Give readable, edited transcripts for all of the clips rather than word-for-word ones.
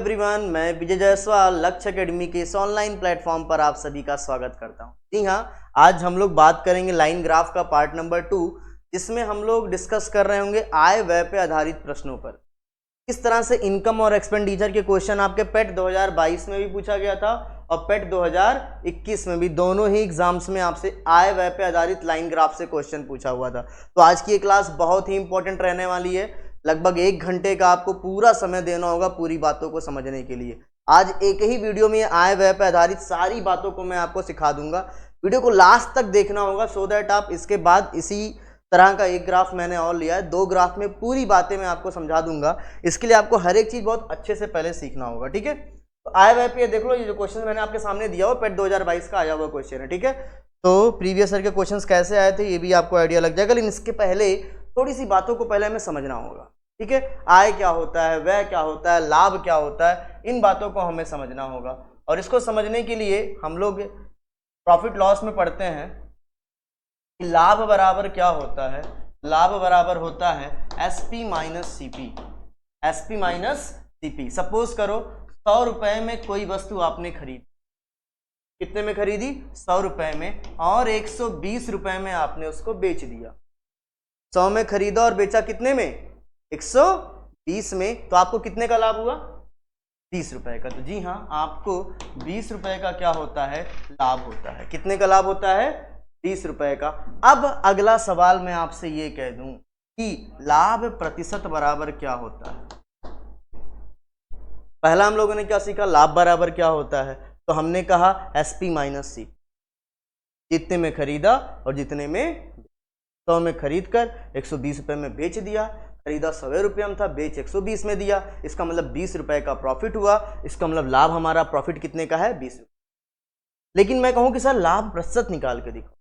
Everyone, मैं विजय जायसवाल लक्ष्य academy के इस ऑनलाइन प्लेटफॉर्म पर आप सभी का स्वागत करता हूं। जी हाँ, आज हम लोग बात करेंगे लाइन ग्राफ का पार्ट नंबर 2, जिसमें हम लोग डिस्कस कर रहे होंगे आय व्यय पे आधारित प्रश्नों पर। किस तरह से इनकम और एक्सपेंडिचर के क्वेश्चन आपके पेट 2022 में भी पूछा गया था और पेट 2021 में भी, दोनों ही एग्जाम्स में आपसे आय व्यय पे आधारित लाइन ग्राफ से क्वेश्चन पूछा हुआ था। तो आज की ये क्लास बहुत ही इंपॉर्टेंट रहने वाली है। लगभग 1 घंटे का आपको पूरा समय देना होगा पूरी बातों को समझने के लिए। आज एक ही वीडियो में आय व्यय पे आधारित सारी बातों को मैं आपको सिखा दूंगा। वीडियो को लास्ट तक देखना होगा सो दैट आप इसके बाद इसी तरह का एक ग्राफ मैंने और लिया है, 2 ग्राफ में पूरी बातें मैं आपको समझा दूंगा। इसके लिए आपको हर एक चीज बहुत अच्छे से पहले सीखना होगा, ठीक है। तो आय व्यय पे देख लो, ये जो क्वेश्चन मैंने आपके सामने दिया हो पेट 2022 का आया हुआ क्वेश्चन है, ठीक है। तो प्रीवियस ईयर के क्वेश्चंस कैसे आए थे ये भी आपको आइडिया लग जाएगा, लेकिन इसके पहले थोड़ी सी बातों को पहले हमें समझना होगा, ठीक है। आय क्या होता है, व्यय क्या होता है, लाभ क्या होता है, इन बातों को हमें समझना होगा। और इसको समझने के लिए हम लोग प्रॉफिट लॉस में पढ़ते हैं कि लाभ बराबर क्या होता है। लाभ बराबर होता है SP minus CP. SP minus CP. Suppose करो 100 रुपए में कोई वस्तु आपने खरीदी। कितने में खरीदी? 100 रुपए में, और 120 रुपए में आपने उसको बेच दिया। 100 में खरीदा और बेचा कितने में? 120 में। तो आपको कितने का लाभ हुआ? 20 रुपए का। तो जी हाँ, आपको 20 रुपए का क्या होता है? लाभ होता है। कितने का लाभ होता है? 20 रुपए का। अब अगला सवाल मैं आपसे ये कह दूं कि लाभ प्रतिशत बराबर क्या होता है। पहला हम लोगों ने क्या सीखा? लाभ बराबर क्या होता है। तो हमने कहा एसपी माइनस सी। जितने में खरीदा और जितने में 100 में खरीद कर 120 रुपए में बेच दिया। खरीदा 100 रुपये में था, बेच 120 में दिया। इसका मतलब 20 रुपए का प्रॉफिट हुआ। इसका मतलब लाभ हमारा प्रॉफिट कितने का है? 20 रुपये। लेकिन मैं कहूं कि सर लाभ प्रतिशत निकाल के दिखाओ।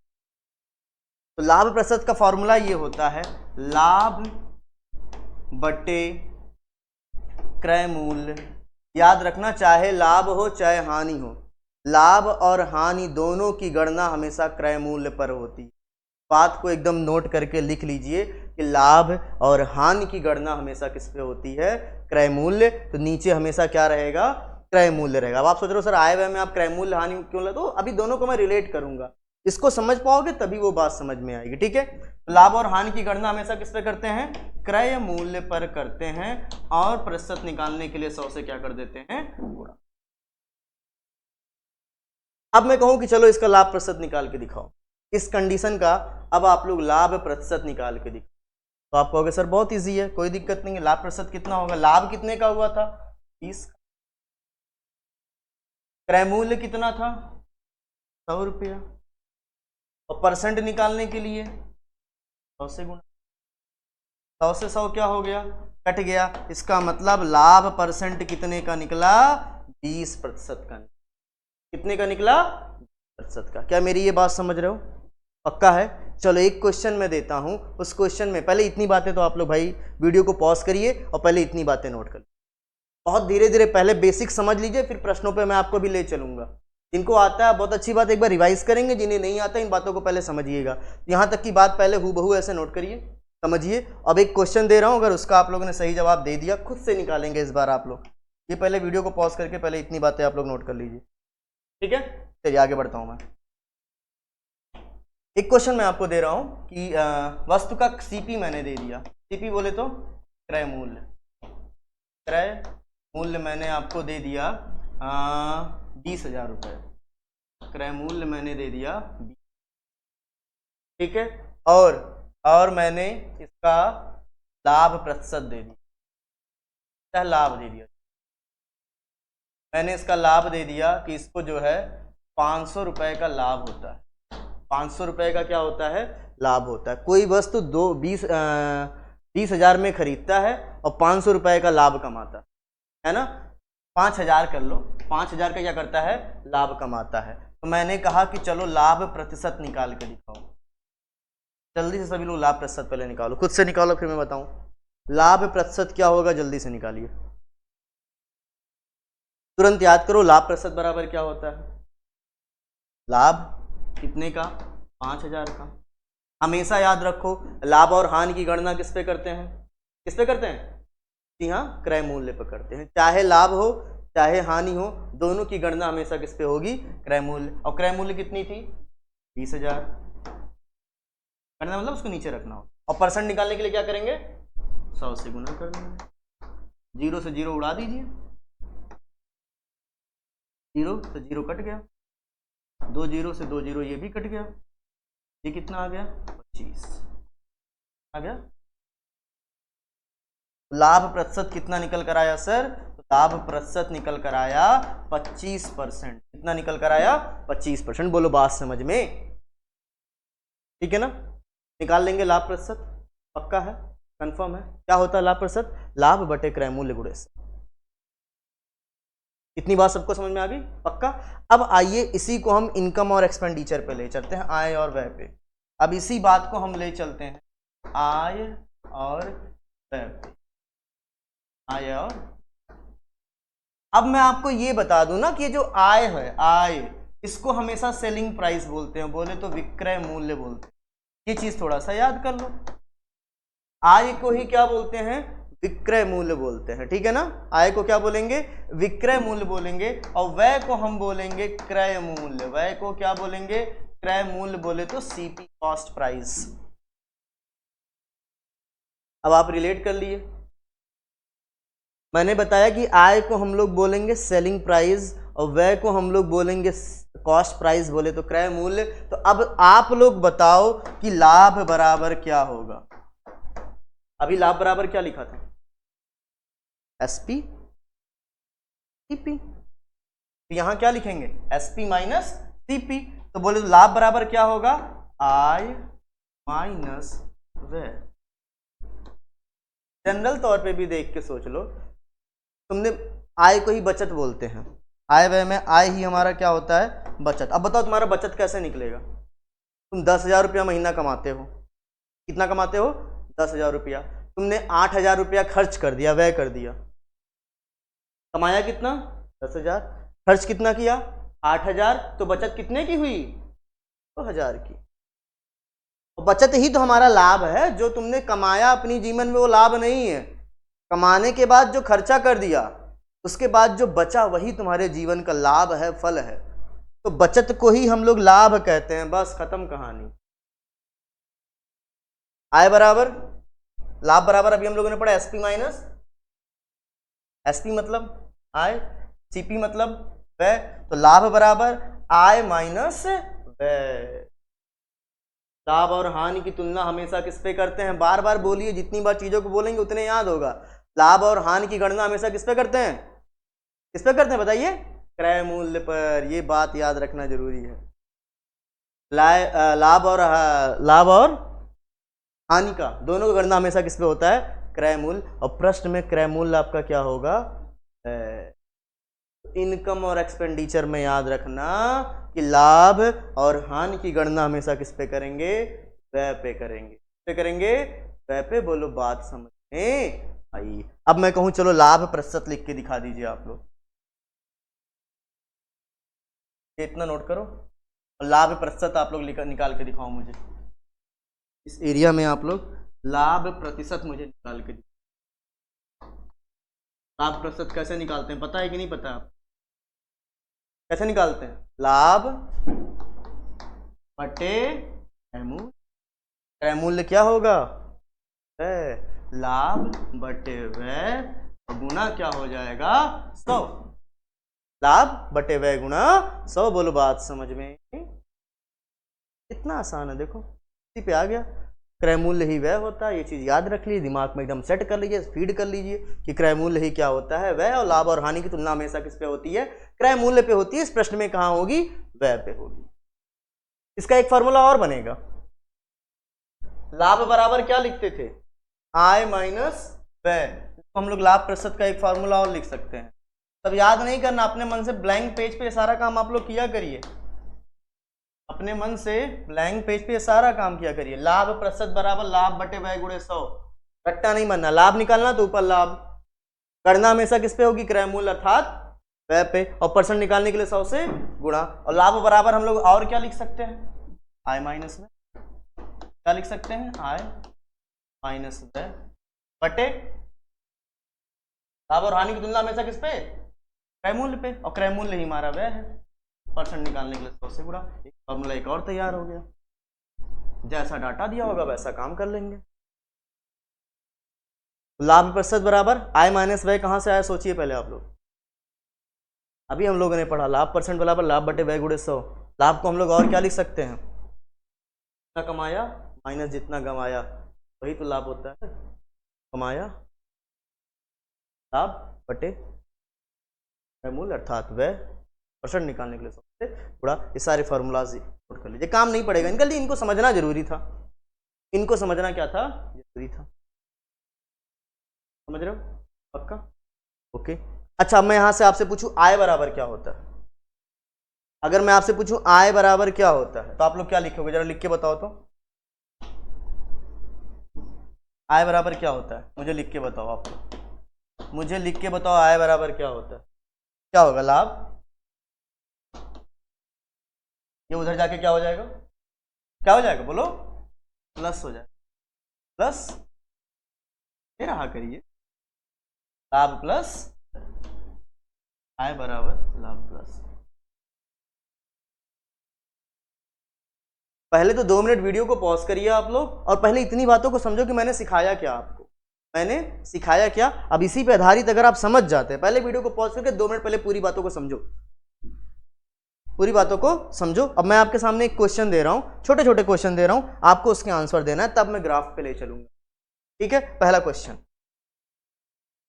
तो लाभ प्रतिशत का फॉर्मूला ये होता है लाभ बटे क्रय मूल्य। याद रखना, चाहे लाभ हो चाहे हानि हो, लाभ और हानि दोनों की गणना हमेशा क्रय मूल्य पर होती है। बात को एकदम नोट करके लिख लीजिए कि लाभ और हानि की गणना हमेशा किस पे होती है? क्रय मूल्य। तो नीचे हमेशा क्या रहेगा? क्रय मूल्य रहेगा। अब आप सोच रहे हो सर आय व्यय में आप क्रय मूल्य हानि क्यों ले? तो अभी दोनों को मैं रिलेट करूंगा, इसको समझ पाओगे तभी वो बात समझ में आएगी, ठीक है। तो लाभ और हानि की गणना हमेशा किस पे करते हैं? क्रय मूल्य पर करते हैं, और प्रतिशत निकालने के लिए 100 से क्या कर देते हैं? गुणा। अब मैं कहूं कि चलो इसका लाभ प्रतिशत निकाल के दिखाओ। इस कंडीशन का अब आप लोग लाभ प्रतिशत निकाल के दिखाओ। तो आप कहोगे सर बहुत इजी है, कोई दिक्कत नहीं है। लाभ प्रतिशत कितना होगा? लाभ कितने का हुआ था? 20। क्रय मूल्य कितना था? 100 रुपया। और परसेंट निकालने के लिए 100 से गुणा। 100 से 100 क्या हो गया? कट गया। इसका मतलब लाभ परसेंट कितने का निकला? 20% का। कितने का निकला? 20% का। क्या मेरी ये बात समझ रहे हो? पक्का है? चलो एक क्वेश्चन मैं देता हूं। उस क्वेश्चन में पहले इतनी बातें तो आप लोग भाई वीडियो को पॉज करिए और पहले इतनी बातें नोट कर, बहुत धीरे धीरे पहले बेसिक समझ लीजिए, फिर प्रश्नों पे मैं आपको भी ले चलूंगा। जिनको आता है बहुत अच्छी बात, एक बार रिवाइज करेंगे। जिन्हें नहीं आता इन बातों को पहले समझिएगा। यहां तक की बात पहले हूबहू ऐसे नोट करिए, समझिए। अब एक क्वेश्चन दे रहा हूं, अगर उसका आप लोगों ने सही जवाब दे दिया, खुद से निकालेंगे इस बार आप लोग। ये पहले वीडियो को पॉज करके पहले इतनी बातें आप लोग नोट कर लीजिए, ठीक है। चलिए आगे बढ़ता हूं मैं। एक क्वेश्चन मैं आपको दे रहा हूं कि वस्तु का सीपी मैंने दे दिया। सीपी बोले तो क्रय मूल्य। क्रय मूल्य मैंने आपको दे दिया 20,000 रुपये। क्रय मूल्य मैंने दे दिया 20, ठीक है। और मैंने इसका लाभ प्रतिशत दे दिया। क्या लाभ दे दिया? मैंने इसका लाभ दे दिया कि इसको जो है 500 रुपए का लाभ होता है। 500 रुपए का क्या होता है? लाभ होता है। कोई वस्तु 20,000 में खरीदता है और 500 रुपए का लाभ कमाता है ना। 5,000 कर लो, 5,000 का क्या करता है? लाभ कमाता है। तो मैंने कहा कि चलो लाभ प्रतिशत निकाल के दिखाओ। जल्दी से सभी लोग लाभ प्रतिशत पहले निकालो, खुद से निकालो फिर मैं बताऊं। लाभ प्रतिशत क्या होगा? जल्दी से निकालिए, तुरंत याद करो। लाभ प्रतिशत बराबर क्या होता है? लाभ कितने का? 5,000 का। हमेशा याद रखो, लाभ और हानि की गणना किस पे करते हैं? किस पे करते हैं? जी हाँ, क्रय मूल्य पे करते हैं। चाहे लाभ हो चाहे हानि हो, दोनों की गणना हमेशा किस पे होगी, क्रय मूल्य। और क्रय मूल्य कितनी थी, 20,000। गणना मतलब उसको नीचे रखना हो। और परसेंट निकालने के लिए क्या करेंगे, 100 से गुना कर देंगे। 0 से 0 उड़ा दीजिए, 0 से 0 कट गया, 2 0 से 2 0 ये भी कट गया, ये कितना आ गया, 25 आ गया। लाभ प्रतिशत कितना निकल कर आया सर, तो लाभ प्रतिशत निकल कर आया 25%। कितना निकल कर आया, 25%। बोलो बात समझ में, ठीक है ना। निकाल लेंगे लाभ प्रतिशत, पक्का है, कंफर्म है। क्या होता है लाभ प्रतिशत, लाभ बटे क्रय मूल्य गुणे 100। इतनी बात सबको समझ में आ गई, पक्का। अब आइए इसी को हम इनकम और एक्सपेंडिचर पे ले चलते हैं, आय और व्यय पे। अब इसी बात को हम ले चलते हैं आय और व्यय पे, आय और। अब मैं आपको ये बता दूं ना कि ये जो आय है, आय, इसको हमेशा सेलिंग प्राइस बोलते हैं, बोले तो विक्रय मूल्य बोलते हैं। ये चीज थोड़ा सा याद कर लो, आय को ही क्या बोलते हैं, विक्रय मूल्य बोलते हैं, ठीक है ना। आय को क्या बोलेंगे, विक्रय मूल्य बोलेंगे, और व्यय को हम बोलेंगे क्रय मूल्य। व्यय को क्या बोलेंगे, क्रय मूल्य बोले तो सीपी, कॉस्ट प्राइस। अब आप रिलेट कर लिए, मैंने बताया कि आय को हम लोग बोलेंगे सेलिंग प्राइस और व्यय को हम लोग बोलेंगे कॉस्ट प्राइस, बोले तो क्रय मूल्य। तो अब आप लोग बताओ कि लाभ बराबर क्या होगा। अभी लाभ बराबर क्या लिखा था, एसपी सीपी, तो यहां क्या लिखेंगे, एसपी माइनस सीपी। तो बोले तो लाभ बराबर क्या होगा, आय माइनस व्यय। जनरल तौर पे भी देख के सोच लो, तुमने आय को ही बचत बोलते हैं, आय व्यय में आय ही हमारा क्या होता है, बचत। अब बताओ तुम्हारा बचत कैसे निकलेगा। तुम 10,000 रुपया महीना कमाते हो, कितना कमाते हो, 10,000 रुपया। तुमने 8,000 रुपया खर्च कर दिया, व्यय कर दिया, कमाया कितना, 10,000, खर्च कितना किया, 8,000, तो बचत कितने की हुई, 2,000 की। बचत ही तो हमारा लाभ है, जो तुमने कमाया अपनी जीवन में वो लाभ नहीं है। कमाने के बाद जो खर्चा कर दिया, उसके बाद जो बचा वही तुम्हारे जीवन का लाभ है, फल है। तो बचत को ही हम लोग लाभ कहते हैं, बस खत्म कहानी। आय बराबर लाभ बराबर, अभी हम लोगों ने पढ़ा एसपी माइनस, एसपी मतलब आय, सीपी मतलब व्यय। तो लाभ बराबर आय माइनस व्यय। लाभ और हानि की तुलना हमेशा किस पे करते हैं, बार बार बोलिए, जितनी बार चीजों को बोलेंगे उतने याद होगा। लाभ और हानि की गणना हमेशा किस पे करते हैं, किस पे करते हैं बताइए, क्रय मूल्य पर। ये बात याद रखना जरूरी है। लाभ और हानि का दोनों का गणना हमेशा किस पे होता है, क्रय मूल्य। और प्रश्न में क्रय मूल्य आपका क्या होगा, इनकम और एक्सपेंडिचर में याद रखना कि लाभ और हानि की गणना हमेशा किस पे करेंगे, व्यय पे करेंगे। पे करेंगे, व्यय पे। बोलो बात समझ में आई। अब मैं कहूं चलो लाभ प्रतिशत लिख के दिखा दीजिए आप लोग, इतना नोट करो। और लाभ प्रतिशत आप लोग निकाल के दिखाओ मुझे, इस एरिया में आप लोग लाभ प्रतिशत मुझे निकाल के दिखाओ। लाभ प्रतिशत कैसे निकालते हैं, पता है कि नहीं पता, आप कैसे निकालते हैं, लाभ बटे क्रय मूल्य क्या होगा, लाभ बटे व्यय गुना क्या हो जाएगा, 100। लाभ बटे व्यय गुना 100। बोलो बात समझ में, इतना आसान है, देखो इसी पे आ गया। क्रय मूल्य ही व्यय होता है, ये चीज याद रख लीजिए, दिमाग में एकदम सेट कर लीजिए, फीड कर लीजिए कि क्रय मूल्य ही क्या होता है, व्यय। और लाभ और हानि की तुलना हमेशा किस पे होती है, क्रय मूल्य पे होती है। इस प्रश्न में कहां होगी, व्यय पे होगी। इसका एक फॉर्मूला और बनेगा, लाभ बराबर क्या लिखते थे, आय माइनस व्यय। तो हम लोग लाभ प्रतिशत का एक फॉर्मूला और लिख सकते हैं। तब याद नहीं करना, अपने मन से ब्लैंक पेज पे सारा काम आप लोग किया करिए, अपने मन से ब्लैंक पेज पे सारा काम किया करिए। लाभ प्रतिशत बराबर लाभ बटे व्यय गुणे 100। रट्टा नहीं बनना, लाभ निकालना तो ऊपर लाभ, गणना हमेशा किस पे होगी, क्रय मूल्य अर्थात व्यय पे। और परसेंट निकालने के लिए 100 से गुणा। और लाभ बराबर हम लोग और क्या लिख सकते हैं, आय माइनस में, क्या लिख सकते हैं, आय माइनस व्यय बटे। लाभ और हानि की तुलना हमेशा किस पे, क्रय मूल्य पे, और क्रय मूल्य ही हमारा व्यय है। परसेंट निकालने के लिए 100 से गुणा, एक फॉर्मूला एक और तैयार हो गया। जैसा डाटा दिया होगा वैसा काम कर लेंगे। लाभ प्रतिशत बराबर आय माइनस व्यय कहां से आया सोचिए पहले आप लोग। अभी हम लोगों ने पढ़ा लाभ परसेंट बराबर लाभ बटे व्यय गुणे 100। लाभ को हम लोग और क्या लिख सकते हैं, जितना कमाया माइनस जितना गंवाया, वही तो लाभ होता है। कमाया लाभ बटे मूल्य अर्थात व्यय परसेंट निकालने के लिए 100 से गुणा। ये सारे फॉर्मूलाज नोट कर लीजिए, काम नहीं पड़ेगा इनका, इनको समझना जरूरी था। इनको समझना क्या था, जरूरी था। समझ रहे हो पक्का? ओके। अच्छा, अब मैं यहां से आपसे पूछूं आय बराबर क्या होता है। अगर मैं आपसे पूछूं आय बराबर क्या होता है तो आप लोग क्या लिखोगे, जरा लिख के बताओ तो। आय बराबर क्या होता है मुझे लिख के बताओ आप लोग, मुझे लिख के बताओ आय बराबर क्या होता है। क्या होगा, लाभ, ये उधर जाके क्या हो जाएगा, क्या हो जाएगा बोलो, प्लस हो जाएगा। प्लस ये रहा करिए, लाभ प्लस आय बराबर लाभ प्लस। पहले तो 2 मिनट वीडियो को पॉज करिए आप लोग, और पहले इतनी बातों को समझो कि मैंने सिखाया क्या आपको, मैंने सिखाया क्या। अब इसी पे आधारित अगर आप समझ जाते हैं, पहले वीडियो को पॉज करके 2 मिनट पहले पूरी बातों को समझो, पूरी बातों को समझो। अब मैं आपके सामने एक क्वेश्चन दे रहा हूं, छोटे छोटे क्वेश्चन दे रहा हूं, आपको उसके आंसर देना है, तब मैं ग्राफ पे ले चलूंगा। ठीक है, पहला क्वेश्चन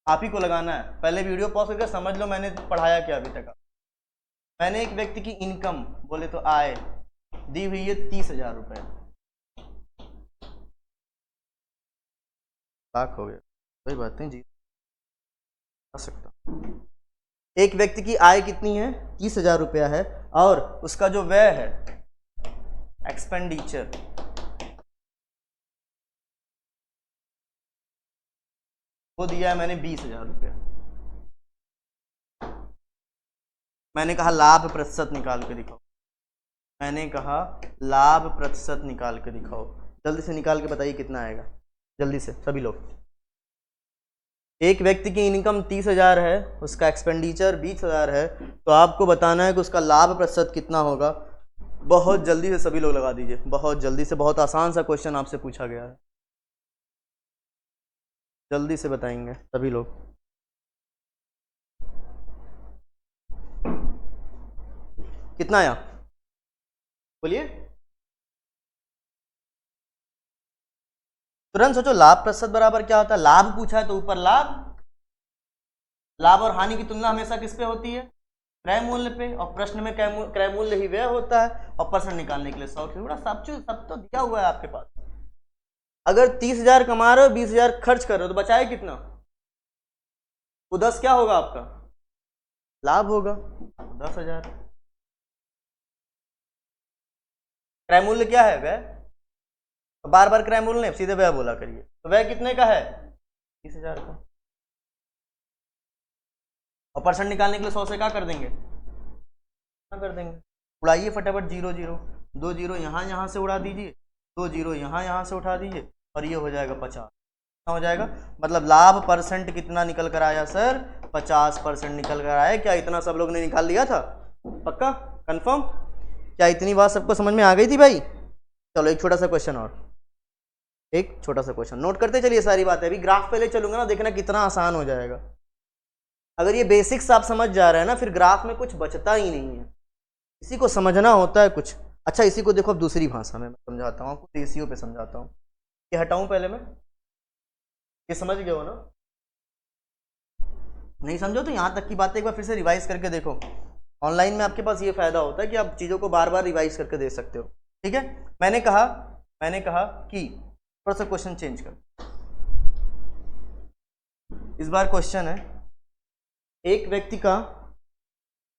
आप ही को लगाना है। पहले वीडियो पॉज करके समझ लो मैंने पढ़ाया क्या अभी तक। मैंने एक व्यक्ति की इनकम बोले तो आय दी हुई है 30,000 रुपए, लाख हो गया, कोई बात नहीं जी, आ सकता। एक व्यक्ति की आय कितनी है, 30,000 रुपया है, और उसका जो व्यय है एक्सपेंडिचर वो दिया है मैंने 20,000 रुपया। मैंने कहा लाभ प्रतिशत निकाल के दिखाओ, मैंने कहा लाभ प्रतिशत निकाल के दिखाओ, जल्दी से निकाल के बताइए कितना आएगा, जल्दी से सभी लोग। एक व्यक्ति की इनकम 30,000 है, उसका एक्सपेंडिचर 20,000 है, तो आपको बताना है कि उसका लाभ प्रतिशत कितना होगा। बहुत जल्दी से सभी लोग लगा दीजिए, बहुत जल्दी से, बहुत आसान सा क्वेश्चन आपसे पूछा गया है, जल्दी से बताएंगे सभी लोग। कितना आया बोलिए, तुरंत सोचो। लाभ प्रतिशत बराबर क्या होता है, लाभ पूछा है तो ऊपर लाभ, लाभ और हानि की तुलना हमेशा किस पे होती है, क्रय मूल्य पे, और प्रश्न में क्रय मूल्य ही व्यय होता है, और परसेंट निकालने के लिए 100 से गुणा। सब तो दिया हुआ है आपके पास। अगर 30,000 कमा रहे हो, 20,000 खर्च कर रहे हो, तो बचाए कितना, वो 10 क्या होगा आपका, लाभ होगा 10,000। क्रय मूल्य क्या है, व्यय, तो बार बार क्रय मूल्य नहीं, सीधे व्यय बोला करिए। तो व्यय कितने का है, 30,000 का, और परसेंट निकालने के लिए 100 से क्या कर देंगे, कर देंगे, उड़ाइए फटाफट, 0 0, 2 0 यहाँ से उड़ा दीजिए, 2 0 यहाँ से उठा दीजिए, और ये हो जाएगा 50 हो जाएगा। मतलब लाभ परसेंट कितना निकल कर आया सर, 50% निकल कर आया। क्या इतना सब लोग ने निकाल लिया था, पक्का कंफर्म? क्या इतनी बात सबको समझ में आ गई थी भाई? चलो एक छोटा सा क्वेश्चन और, एक छोटा सा क्वेश्चन नोट करते चलिए सारी बातें। अभी ग्राफ पे ले चलूंगा ना, देखना कितना आसान हो जाएगा। अगर ये बेसिक्स आप समझ जा रहे हैं ना, फिर ग्राफ में कुछ बचता ही नहीं है, इसी को समझना होता है कुछ। अच्छा इसी को देखो अब दूसरी भाषा में मैं समझाता हूँ आपको, देसियों पे समझाता हूँ। ये हटाऊं पहले मैं, ये समझ गए हो ना? नहीं समझो तो यहाँ तक की बातें एक बार फिर से रिवाइज करके देखो। ऑनलाइन में आपके पास ये फायदा होता है कि आप चीज़ों को बार बार रिवाइज करके दे सकते हो। ठीक है, मैंने कहा कि थोड़ा सा क्वेश्चन चेंज कर, इस बार क्वेश्चन है एक व्यक्ति का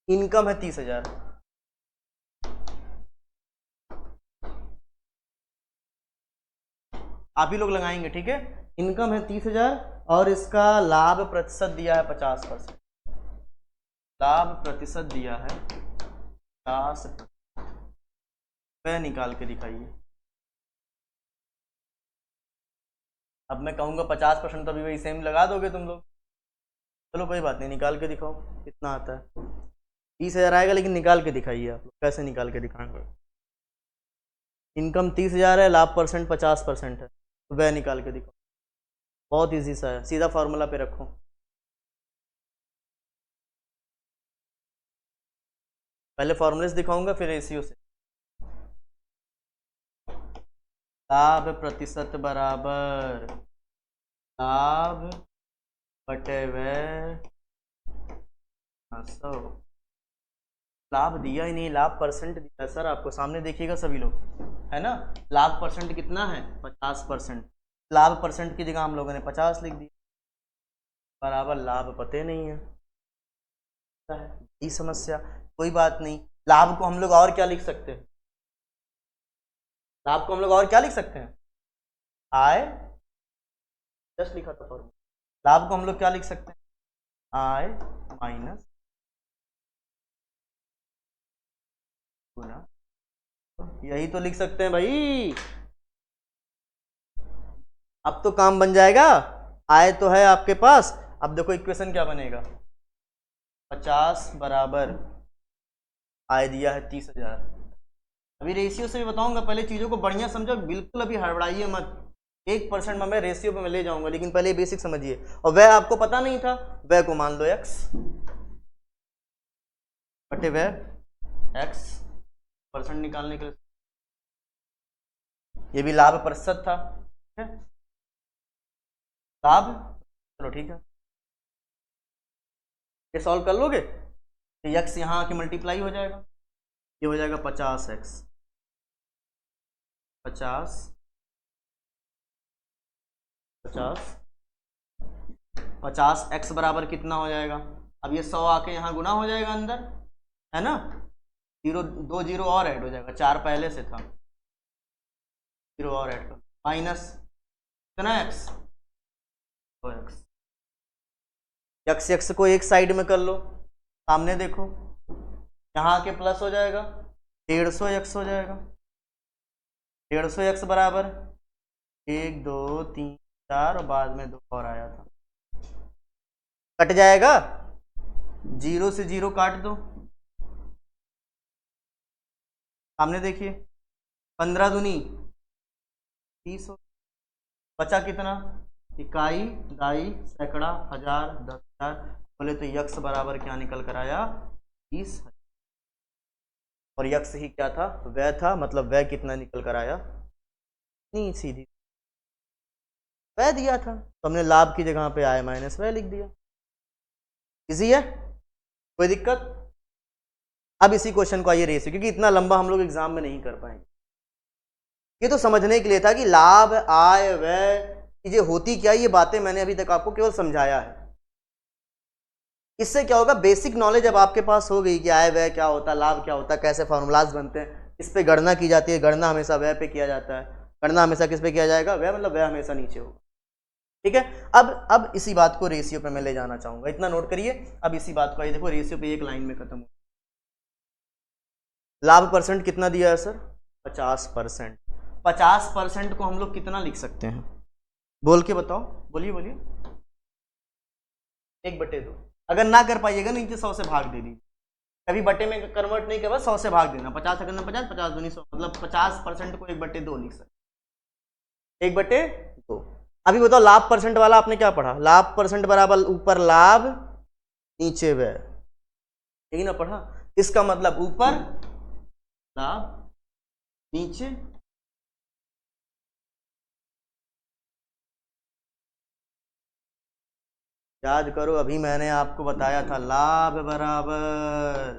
इनकम है 30,000, आप ही लोग लगाएंगे, ठीक है? इनकम है 30,000 और इसका लाभ प्रतिशत दिया है 50%, लाभ प्रतिशत दिया है 50%, वह निकाल के दिखाइए। अब मैं कहूंगा 50%, तो अभी वही सेम लगा दोगे तुम लोग, चलो कोई बात नहीं, निकाल के दिखाओ कितना आता है। 30,000 आएगा, लेकिन निकाल के दिखाइए आप लोग। कैसे निकाल के दिखाएंगे? इनकम 30,000 है, लाभ परसेंट 50% है, तो वह निकाल के दिखाओ। बहुत इजी सा है, सीधा फॉर्मूला पे रखो। पहले फॉर्मूले से दिखाऊंगा, फिर रेशियो से। लाभ प्रतिशत बराबर लाभ बटे व्यय 100। लाभ दिया ही नहीं, लाभ परसेंट दिया सर आपको, सामने देखिएगा सभी लोग, है ना। लाभ परसेंट कितना है? 50%। लाभ परसेंट की जगह हम लोगों ने 50 लिख दिया, बराबर लाभ पते नहीं है। यही समस्या, कोई बात नहीं। लाभ को हम लोग और क्या लिख सकते हैं? लाभ को हम लोग और क्या लिख सकते हैं? आय, जस्ट लिखा था फॉर्मूला। लाभ को हम लोग क्या लिख सकते हैं? आय माइनस गुना, यही तो लिख सकते हैं भाई। अब तो काम बन जाएगा। आय तो है आपके पास। अब देखो इक्वेशन क्या बनेगा। 50 बराबर आय दिया है 30,000। अभी रेशियो से भी बताऊंगा, पहले चीजों को बढ़िया समझो, बिल्कुल अभी हड़बड़ाइए मत। 1% में मैं रेशियो पे मैं ले जाऊंगा, लेकिन पहले बेसिक समझिए। और वह आपको पता नहीं था, वह को मान लो x बटे वह x, परसेंट निकालने के लिए। ये भी लाभ प्रतिशत था, ठीक है? लाभ, चलो ठीक है, ये सॉल्व कर लोगे तो x यहाँ आके मल्टीप्लाई हो जाएगा, ये हो जाएगा 50x। 50 50 50x बराबर कितना हो जाएगा? अब ये 100 आके यहाँ गुना हो जाएगा अंदर, है ना। 2 जीरो और ऐड हो जाएगा, 4 पहले से था, 0 और ऐड कर, माइनस कितना x, 2x। x को एक साइड में कर लो, सामने देखो, यहाँ आके प्लस हो जाएगा, 150x हो जाएगा। 150x बराबर 1 2 3 4, और बाद में 2 और आया था, कट जाएगा, 0 से 0 काट दो, सामने देखिए, 15 दूनी 30, बचा कितना? इकाई, दाई, सैकड़ा, हजार, 10,000। बोले तो यक्स बराबर क्या निकल कर आया? 30,000। और यक्स ही क्या था? वह था, मतलब वह कितना निकल कर आया? नहीं, सीधी वह दिया था, तो हमने लाभ की जगह पे आय माइनस वह लिख दिया। इजी है, कोई दिक्कत? अब इसी क्वेश्चन को आइए रेशियो, क्योंकि इतना लंबा हम लोग एग्जाम में नहीं कर पाएंगे। ये तो समझने के लिए था कि लाभ, आय, व्यय चीजें होती क्या, ये बातें मैंने अभी तक आपको केवल समझाया है। इससे क्या होगा, बेसिक नॉलेज अब आपके पास हो गई कि आय व्यय क्या होता है, लाभ क्या होता है, कैसे फॉर्मूलाज बनते हैं, इस पे गणना की जाती है। गणना हमेशा व्यय पे किया जाता है, गणना हमेशा किस पे किया जाएगा? व्यय, मतलब व्यय हमेशा नीचे होगा, ठीक है। अब इसी बात को रेशियो पे मैं ले जाना चाहूंगा, इतना नोट करिए। अब इसी बात को आइए देखो, रेशियो पे एक लाइन में खत्म हो। लाभ परसेंट कितना दिया है सर? 50%। 50% को हम लोग कितना लिख सकते हैं? बोल के बताओ, बोलिए बोलिए। 1/2। अगर ना कर पाइएगा नीचे 100 से भाग दे दीजिए, कभी बटे में कन्वर्ट नहीं कर, 100 से भाग देना। 50 सेकंड में 50, 50 दूनी 100, मतलब 50% को 1/2 लिख सकते, 1/2। अभी बताओ, लाभ परसेंट वाला आपने क्या पढ़ा? लाभ परसेंट बराबर ऊपर लाभ नीचे व्यय, यही ना पढ़ा। इसका मतलब ऊपर लाभ नीचे, याद करो, अभी मैंने आपको बताया था लाभ बराबर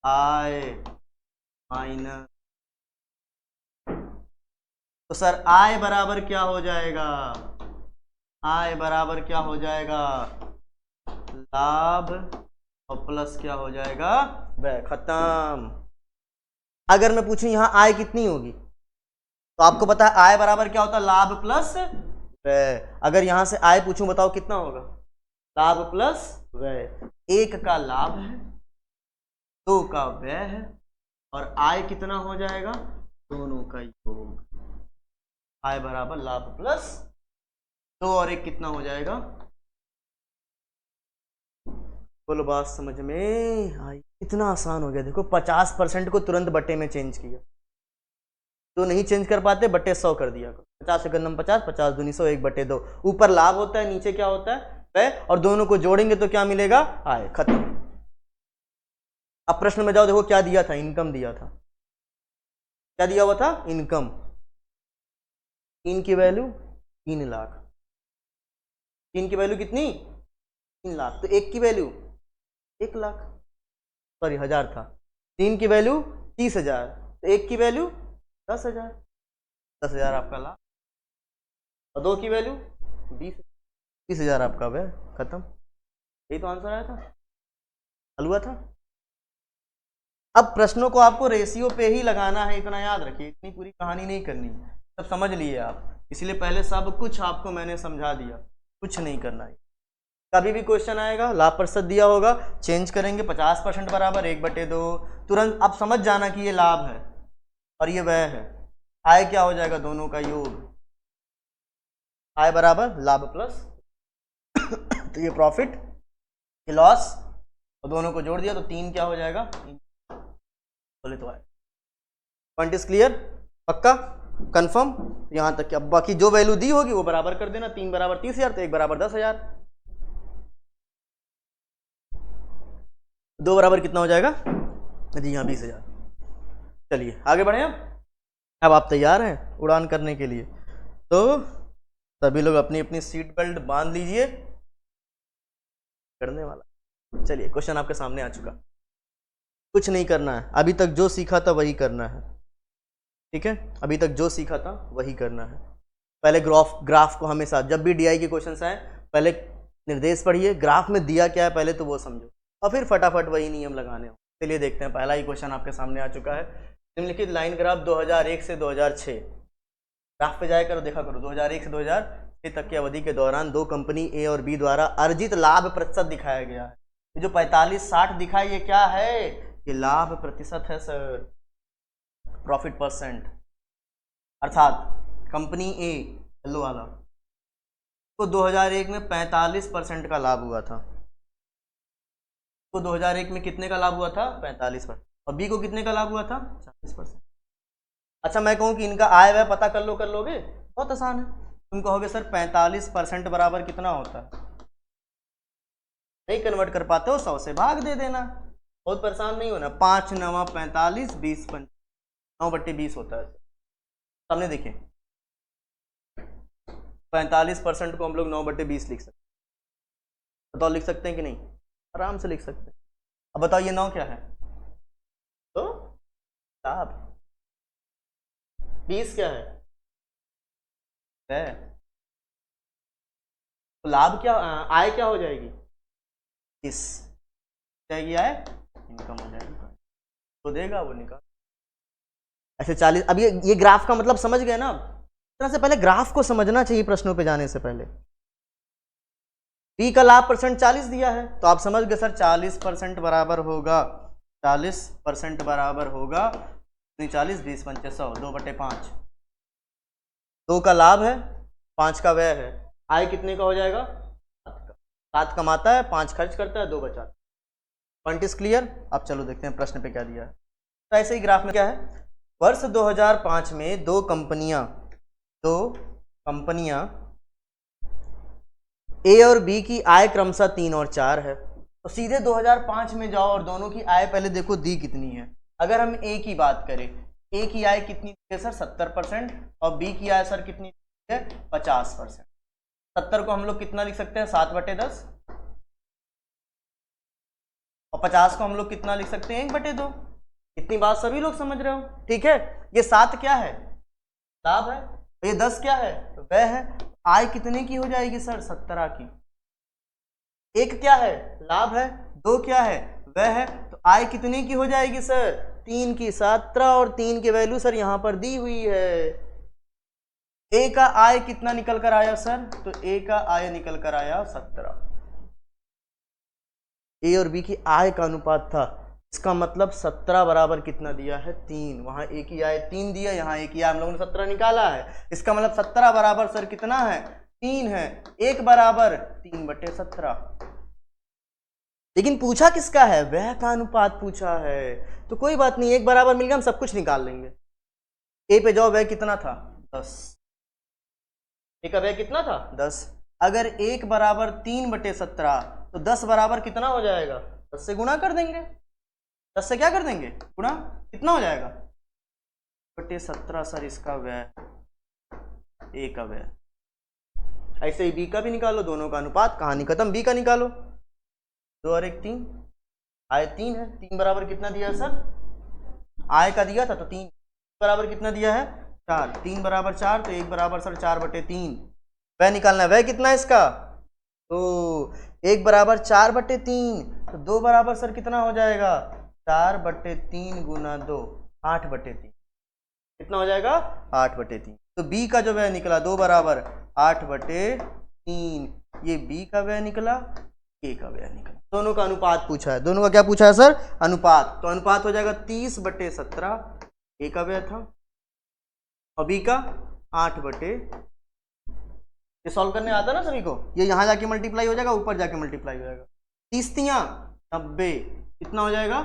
आय माइनस, तो सर आय बराबर क्या हो जाएगा? आय बराबर क्या हो जाएगा? लाभ और प्लस क्या हो जाएगा? व्यय। खत्म। अगर मैं पूछूं यहां आय कितनी होगी, तो आपको पता है आय बराबर क्या होता है? लाभ प्लस व्यय। अगर यहां से आय पूछूं, बताओ कितना होगा? लाभ प्लस व्यय। 1 का लाभ है, 2 का व्यय है, और आय कितना हो जाएगा? दोनों का योग। आय बराबर लाभ प्लस 2 और 1 कितना हो जाएगा? बोलो बात समझ में आई? इतना आसान हो गया। देखो 50% को तुरंत बट्टे में चेंज किया, तो नहीं चेंज कर पाते बट्टे 100 कर दिया। 50 सेकंड में 50, 50 दूनी 100, 1/2। ऊपर लाभ होता है, नीचे क्या होता है? वह। और दोनों को जोड़ेंगे तो क्या मिलेगा? आय। खत्म। अब प्रश्न में जाओ, देखो क्या दिया था? इनकम दिया था। क्या दिया हुआ था? इनकम। 3 की वैल्यू 3 लाख। 3 की वैल्यू कितनी? 3 लाख। तो 1 की वैल्यू 1 लाख, सॉरी 1000 था। 3 की वैल्यू 30,000, तो 1 की वैल्यू 10,000। 10,000 आपका लाभ, और 2 की वैल्यू 20,000 आपका वह। खत्म। यही तो आंसर आया था, हल हुआ था। अब प्रश्नों को आपको रेशियो पे ही लगाना है, इतना याद रखिए। इतनी पूरी कहानी नहीं करनी है, सब समझ लिए आप, इसलिए पहले सब कुछ आपको मैंने समझा दिया, कुछ नहीं करना है। कभी भी क्वेश्चन आएगा, लाभ प्रतिशत दिया होगा, चेंज करेंगे 50% बराबर 1/2, तुरंत आप समझ जाना कि ये लाभ है और ये वह है। आय क्या हो जाएगा? दोनों का योग। आय बराबर लाभ प्लस तो ये प्रॉफिट, ये लॉस, और दोनों को जोड़ दिया तो 3 क्या हो जाएगा? बोले तो आए। Point is clear? पक्का? कंफर्म? यहां तक कि अब बाकी जो वैल्यू दी होगी वो बराबर कर देना। 3 बराबर 30,000, तो 1 बराबर 10,000। 2 बराबर कितना हो जाएगा? जी हाँ, 20,000। चलिए आगे बढ़े। अब आप तैयार हैं उड़ान करने के लिए? तो सभी लोग अपनी अपनी सीट बेल्ट बांध लीजिए, करने वाला। चलिए क्वेश्चन आपके सामने आ चुका। कुछ नहीं करना है, अभी तक जो सीखा था वही करना है। ठीक है, अभी तक जो सीखा था वही करना है। पहले ग्राफ को हमेशा, जब भी डीआई के क्वेश्चन आए, पहले निर्देश पढ़िए, ग्राफ में दिया क्या है पहले तो वो समझो, और फिर फटाफट वही नियम लगाने हो। चलिए देखते हैं, पहला ही क्वेश्चन आपके सामने आ चुका है। निम्नलिखित लाइन ग्राफ 2001 से 2006, ग्राफ पे जाया करो, देखा करो। 2001 से 2006 तक की अवधि के दौरान दो कंपनी ए और बी द्वारा अर्जित लाभ प्रतिशत दिखाया गया है। ये जो 45-60 दिखा है, ये क्या है? ये लाभ प्रतिशत है सर, प्रॉफिट परसेंट। अर्थात कंपनी ए, येलो वाला, तो 2001 में 45% का लाभ हुआ था। तो 2001 में कितने का लाभ हुआ था? 45%। और बी को कितने का लाभ हुआ था? 40%। अच्छा, मैं कहूँ कि इनका आय व्यय पता कर लो, कर लोगे? बहुत आसान है। तुम कहोगे सर 45% बराबर कितना होता है? नहीं कन्वर्ट कर पाते हो, 100 से भाग दे देना, बहुत परेशान नहीं होना। 5 9 45, 20 9/20 होता है। सामने देखिए, 45% को हम लोग 9/20 लिख सकते हैं। बताओ लिख सकते हैं कि नहीं? आराम से लिख सकते हैं। अब बताओ ये 9 क्या है? तो लाभ। 20 क्या है? तो लाभ क्या, आय क्या हो जाएगी? इस जाएगी आय, इनकम हो जाएगी, तो देगा वो निकाल। अच्छा 40। अब ये ग्राफ का मतलब समझ गए ना? इस तरह से पहले ग्राफ को समझना चाहिए प्रश्नों पे जाने से पहले। बी का लाभ परसेंट 40 दिया है, तो आप समझ गए सर 40% बराबर होगा, 40% बराबर होगा 40, 20 पंचे 100, 2/5। 2 का लाभ है, 5 का व्यय है। आय कितने का हो जाएगा? 7 का। 7 कमाता है, 5 खर्च करता है, 2 बचाता है। Point is clear? अब चलो देखते हैं प्रश्न पे क्या दिया है। तो ऐसे ही ग्राफ में क्या है? वर्ष 2005 में दो कंपनियां ए और बी की आय क्रमशः 3 और 4 है। तो सीधे 2005 में जाओ और दोनों की आय पहले देखो दी कितनी है। अगर हम ए की बात करें, ए की आय कितनी है सर? 70%। और बी की आय सर कितनी है? 50%। 70 को हम लोग कितना लिख सकते हैं? 7/10। और 50 को हम लोग कितना लिख सकते हैं? 1/2। इतनी बात सभी लोग समझ रहे हो? ठीक है। ये 7 क्या है? लाभ है। तो ये 10 क्या है? तो वह है। आय कितने की हो जाएगी सर? 17 की। 1 क्या है? लाभ है। 2 क्या है? वह है। तो आय कितने की हो जाएगी सर? 3 की। 17 और 3 की वैल्यू सर यहां पर दी हुई है। ए का आय कितना निकल कर आया सर? तो ए का आय निकल कर आया 17। ए और बी की आय का अनुपात था, इसका मतलब 17 बराबर कितना दिया है? 3। वहां ए की आय 3 दिया, यहाँ ए की आय हम लोगों ने 17 निकाला है। इसका मतलब 17 बराबर सर कितना है? 3 है। 1 बराबर 3/17। लेकिन पूछा किसका है, व्यय का अनुपात पूछा है। तो कोई बात नहीं, एक बराबर मिल गया, हम सब कुछ निकाल लेंगे। ए पे जाओ, व्यय कितना था 10, ए का व्यय कितना था 10। अगर 1 बराबर 3/17 तो 10 बराबर कितना हो जाएगा, 10 से गुणा कर देंगे। 10 से क्या कर देंगे, गुणा, कितना हो जाएगा 17 सर इसका व्यय, ए का व्यय। ऐसे ही बी का भी निकालो, दोनों का अनुपात, कहानी खत्म। बी का निकालो, 2 और 1 3, आय 3 है, 3 बराबर कितना दिया सर, आय का दिया था तो 3 बराबर कितना दिया है 4, 3 बराबर 4 तो 1 बराबर सर 4/3। वह निकालना है, वह कितना है इसका, तो 1 बराबर 4/3 तो 2 बराबर सर कितना हो जाएगा 4/3 गुना 2, 8/3। कितना हो जाएगा 8/3। तो बी का जो वह निकला 2 बराबर 8/3, ये बी का वह निकला, ए का व्यय निकला। दोनों का अनुपात पूछा है, दोनों का क्या पूछा है सर, अनुपात। तो अनुपात हो जाएगा 30/17, ए का व्यय था, और बी का 8/, ये सॉल्व करने आता ना सभी को, ये यहां जाके मल्टीप्लाई हो जाएगा, ऊपर जाके मल्टीप्लाई हो जाएगा, 30 तियां 90, कितना हो जाएगा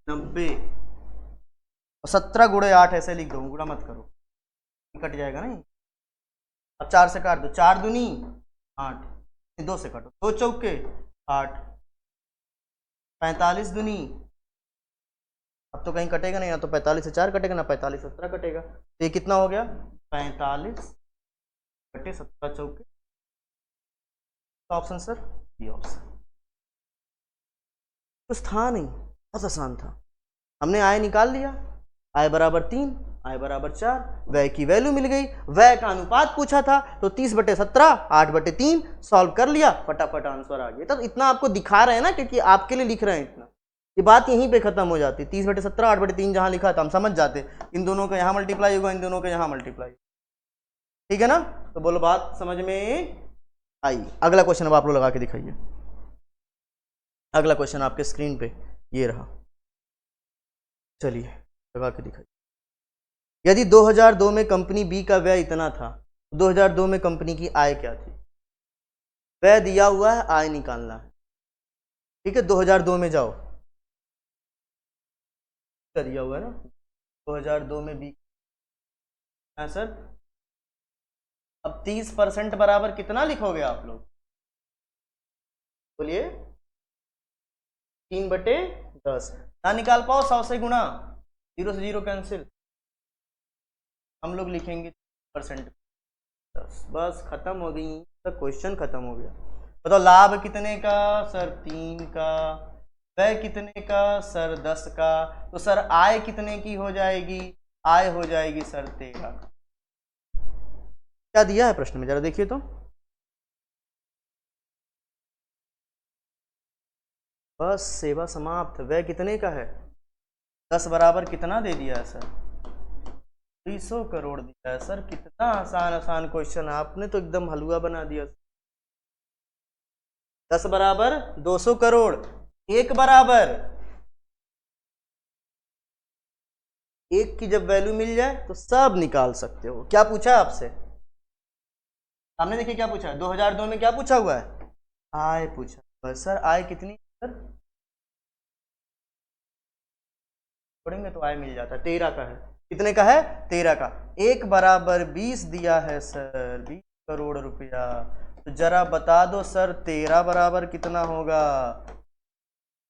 90, और 17 गुणे 8 ऐसे लिख दो, गुणा मत करो, कट जाएगा नहीं। अब 4 से काट दो, 4 दूनी 8, 2 से काटो, 2 चौके 8, 45 दूनी, अब तो कहीं कटेगा नहीं, ना तो 45 से 4 कटेगा, ना 45 से 17 कटेगा, तो ये कितना हो गया 45/17 चौके। ऑप्शन सर ये ऑप्शन, कुछ था नहीं, बहुत आसान था। हमने आय निकाल लिया, आय बराबर 3, आय बराबर 4, व्यय की वैल्यू मिल गई, व्यय का अनुपात पूछा था तो 30/17, 8/3 सॉल्व कर लिया, फटाफट आंसर आ गया। तो इतना आपको दिखा रहे हैं ना, क्योंकि आपके लिए लिख रहे हैं इतना, ये बात यहीं पे खत्म हो जाती। 30/17, 8/3 जहां लिखा था हम समझ जाते, इन दोनों का यहाँ मल्टीप्लाई होगा, इन दोनों का यहाँ मल्टीप्लाई, ठीक है ना। तो बोलो बात समझ में आई। अगला क्वेश्चन अब आप लोग लगा के दिखाइए। अगला क्वेश्चन आपके स्क्रीन पे ये रहा, चलिए लगा के दिखाइए। यदि 2002 में कंपनी बी का व्यय इतना था, 2002 में कंपनी की आय क्या थी। व्यय दिया हुआ है, आय निकालना है, ठीक है। 2002 में जाओ, दिया हुआ है ना 2002 में बी, हाँ सर। अब 30% बराबर कितना लिखोगे आप लोग, बोलिए 3/10। ना निकाल पाओ 100 से गुणा, 0 से 0 कैंसिल, हम लोग लिखेंगे %, बस खत्म हो गई, तो क्वेश्चन खत्म हो गया। बताओ लाभ कितने का सर 3 का, व्यय कितने का सर 10 का, तो सर आय कितने की हो जाएगी, आय हो जाएगी सर 13 का। क्या दिया है प्रश्न में जरा देखिए तो, बस सेवा समाप्त। व्यय कितने का है 10 बराबर कितना दे दिया है सर 200 करोड़ दिया है सर। कितना आसान आसान क्वेश्चन, आपने तो एकदम हलवा बना दिया। 10 बराबर 200 करोड़, 1 बराबर, 1 की जब वैल्यू मिल जाए तो सब निकाल सकते हो। क्या पूछा है आपसे, सामने देखिए क्या पूछा है, 2002 में क्या पूछा हुआ है, आय पूछा। बस सर आय कितनी सर, छोड़ेंगे तो आय मिल जाता है, 13 का है। कितने का है 13 का। 1 बराबर 20 दिया है सर 20 करोड़ रुपया, तो जरा बता दो सर 13 बराबर कितना होगा,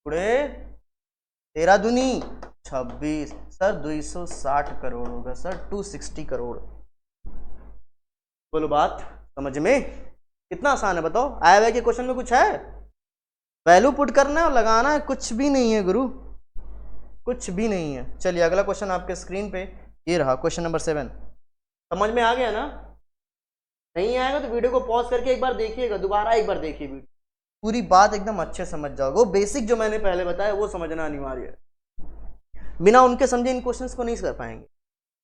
पूरे 13 दूनी 26, सर 260 करोड़ होगा सर, 260 करोड़। बोलो बात समझ में, कितना आसान है बताओ। आए हुए के क्वेश्चन में कुछ है, वैल्यू पुट करना है और लगाना है, कुछ भी नहीं है गुरु, कुछ भी नहीं है। चलिए अगला क्वेश्चन आपके स्क्रीन पे ये रहा, क्वेश्चन नंबर 7। समझ में आ गया ना, नहीं आएगा तो वीडियो को पॉज करके एक बार देखिएगा, दोबारा एक बार देखिए वीडियो, पूरी बात एकदम अच्छे समझ जाओगे। वो बेसिक जो मैंने पहले बताया वो समझना अनिवार्य है, बिना उनके समझे इन क्वेश्चंस को नहीं कर पाएंगे।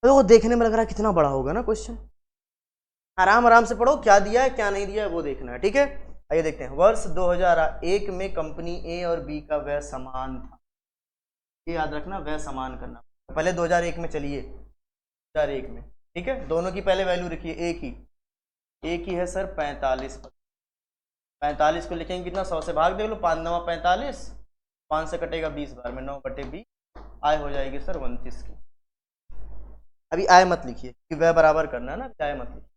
तो वो देखने में लग रहा है कितना बड़ा होगा ना क्वेश्चन, आराम आराम से पढ़ो, क्या दिया है क्या नहीं दिया है वो देखना है, ठीक है। आइए देखते हैं। वर्ष 2001 में कंपनी ए और बी का व्यय समान था, ये याद रखना, व्यय समान करना। पहले 2001 में चलिए, 2001 में, ठीक है। दोनों की पहले वैल्यू रखिए, एक ही है सर 45, 45 को लिखेंगे कितना, 100 से भाग दे लो, 5 9 45, 5 से कटेगा 20 बार में, 9/20, आय हो जाएगी सर 29 की। अभी आय मत लिखिए कि वह बराबर करना है ना, आय मत लिखिए,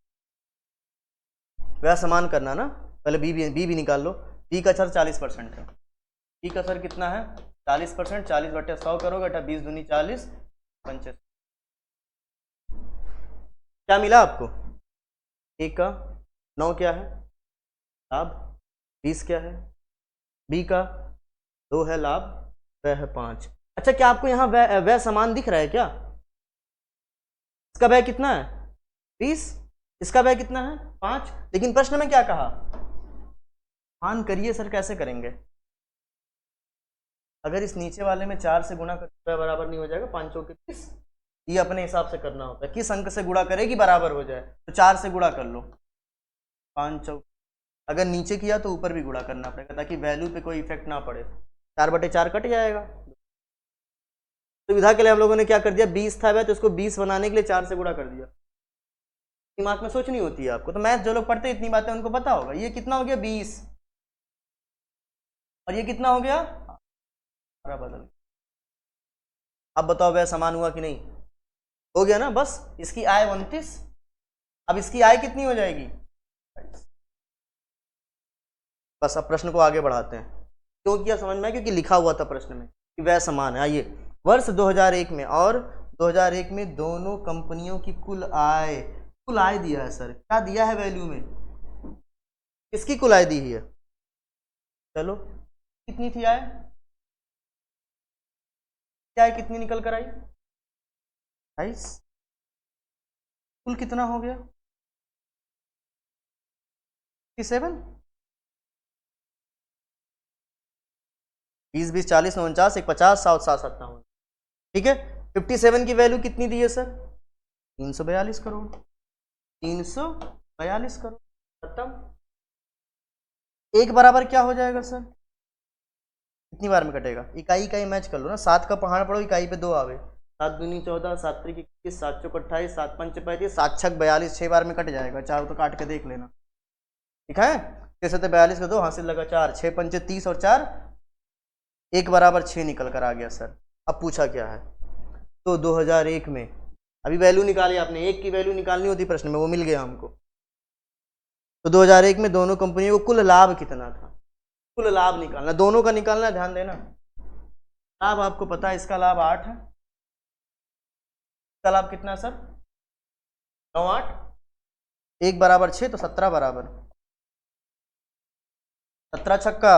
वह समान करना ना, पहले बी भी निकाल लो। बी का सर 40% है, बी का सर कितना है 40%, 40/100 करोगे बेटा, 20 दूनी 40, 85। क्या मिला आपको? ए का 9 क्या है लाभ, 20 क्या है, बी का 2 है लाभ, वह है 5। अच्छा, क्या आपको यहाँ वह समान दिख रहा है क्या? इसका व्यय कितना है 20, इसका व्यय कितना है 5, लेकिन प्रश्न में क्या कहा? मान करिए सर, कैसे करेंगे? अगर इस नीचे वाले में 4 से गुणा करके बराबर नहीं हो जाएगा, 5 चौके 20, ये अपने हिसाब से करना होता है, किस अंक से गुणा करेगी बराबर हो जाए, तो 4 से गुणा कर लो, 5 चौके, अगर नीचे किया तो ऊपर भी गुणा करना पड़ेगा ताकि वैल्यू पे कोई इफेक्ट ना पड़े, 4/4 कट जाएगा। सुविधा के लिए हम लोगों ने क्या कर दिया, 20 था वह, तो इसको 20 बनाने के लिए 4 से गुणा कर दिया। दिमाग में सोचनी होती है आपको, तो मैथ जो लोग पढ़ते हैं इतनी बातें उनको पता होगा। ये कितना हो गया 20, और ये कितना हो गया, बदल। अब बताओ वह समान हुआ कि नहीं? हो गया ना, बस इसकी आय 29, अब इसकी आय कितनी हो जाएगी? बस अब प्रश्न को आगे बढ़ाते हैं। क्यों किया समझ में? क्योंकि लिखा हुआ था प्रश्न में कि वह समान है। आइए, वर्ष 2001 में और 2001 में दोनों कंपनियों की कुल आय दिया है सर, क्या दिया है वैल्यू में? किसकी कुल आय दी है? चलो, कितनी थी आय? क्या कितनी निकल कर आई? 28। कुल कितना हो गया? 57। 20 20 40 49 1 50 7 7 57। ठीक है, 57 की वैल्यू कितनी दी है सर? 342 करोड़। 342 करोड़, खत्म। एक बराबर क्या हो जाएगा सर? कितनी बार में कटेगा? इकाई इकाई मैच कर लो ना, 7 का पहाड़ पड़ो, इकाई पे 2 आवे, 7 दूनी 14, 7 त्रिक 21, 7 चौक 28, 7 पंच 35, 7 छक 42, 6 बार में कट जाएगा। चाहो तो काट के देख लेना, ठीक है। कैसे तो 42 का 2 हासिल लगा 4, 6 पंच 30 और 4 1 बराबर 6 निकल कर आ गया सर। अब पूछा क्या है? तो 2001 में अभी वैल्यू निकाली आपने, एक की वैल्यू निकालनी होती प्रश्न में, वो मिल गया हमको। तो 2001 में दोनों कंपनियों को कुल लाभ कितना था? कुल लाभ निकालना, दोनों का निकालना, ध्यान देना। लाभ आपको पता है, इसका लाभ 8 है, इसका लाभ कितना है सर? 9 8, 1 बराबर 6, तो 17 बराबर 17 छक्का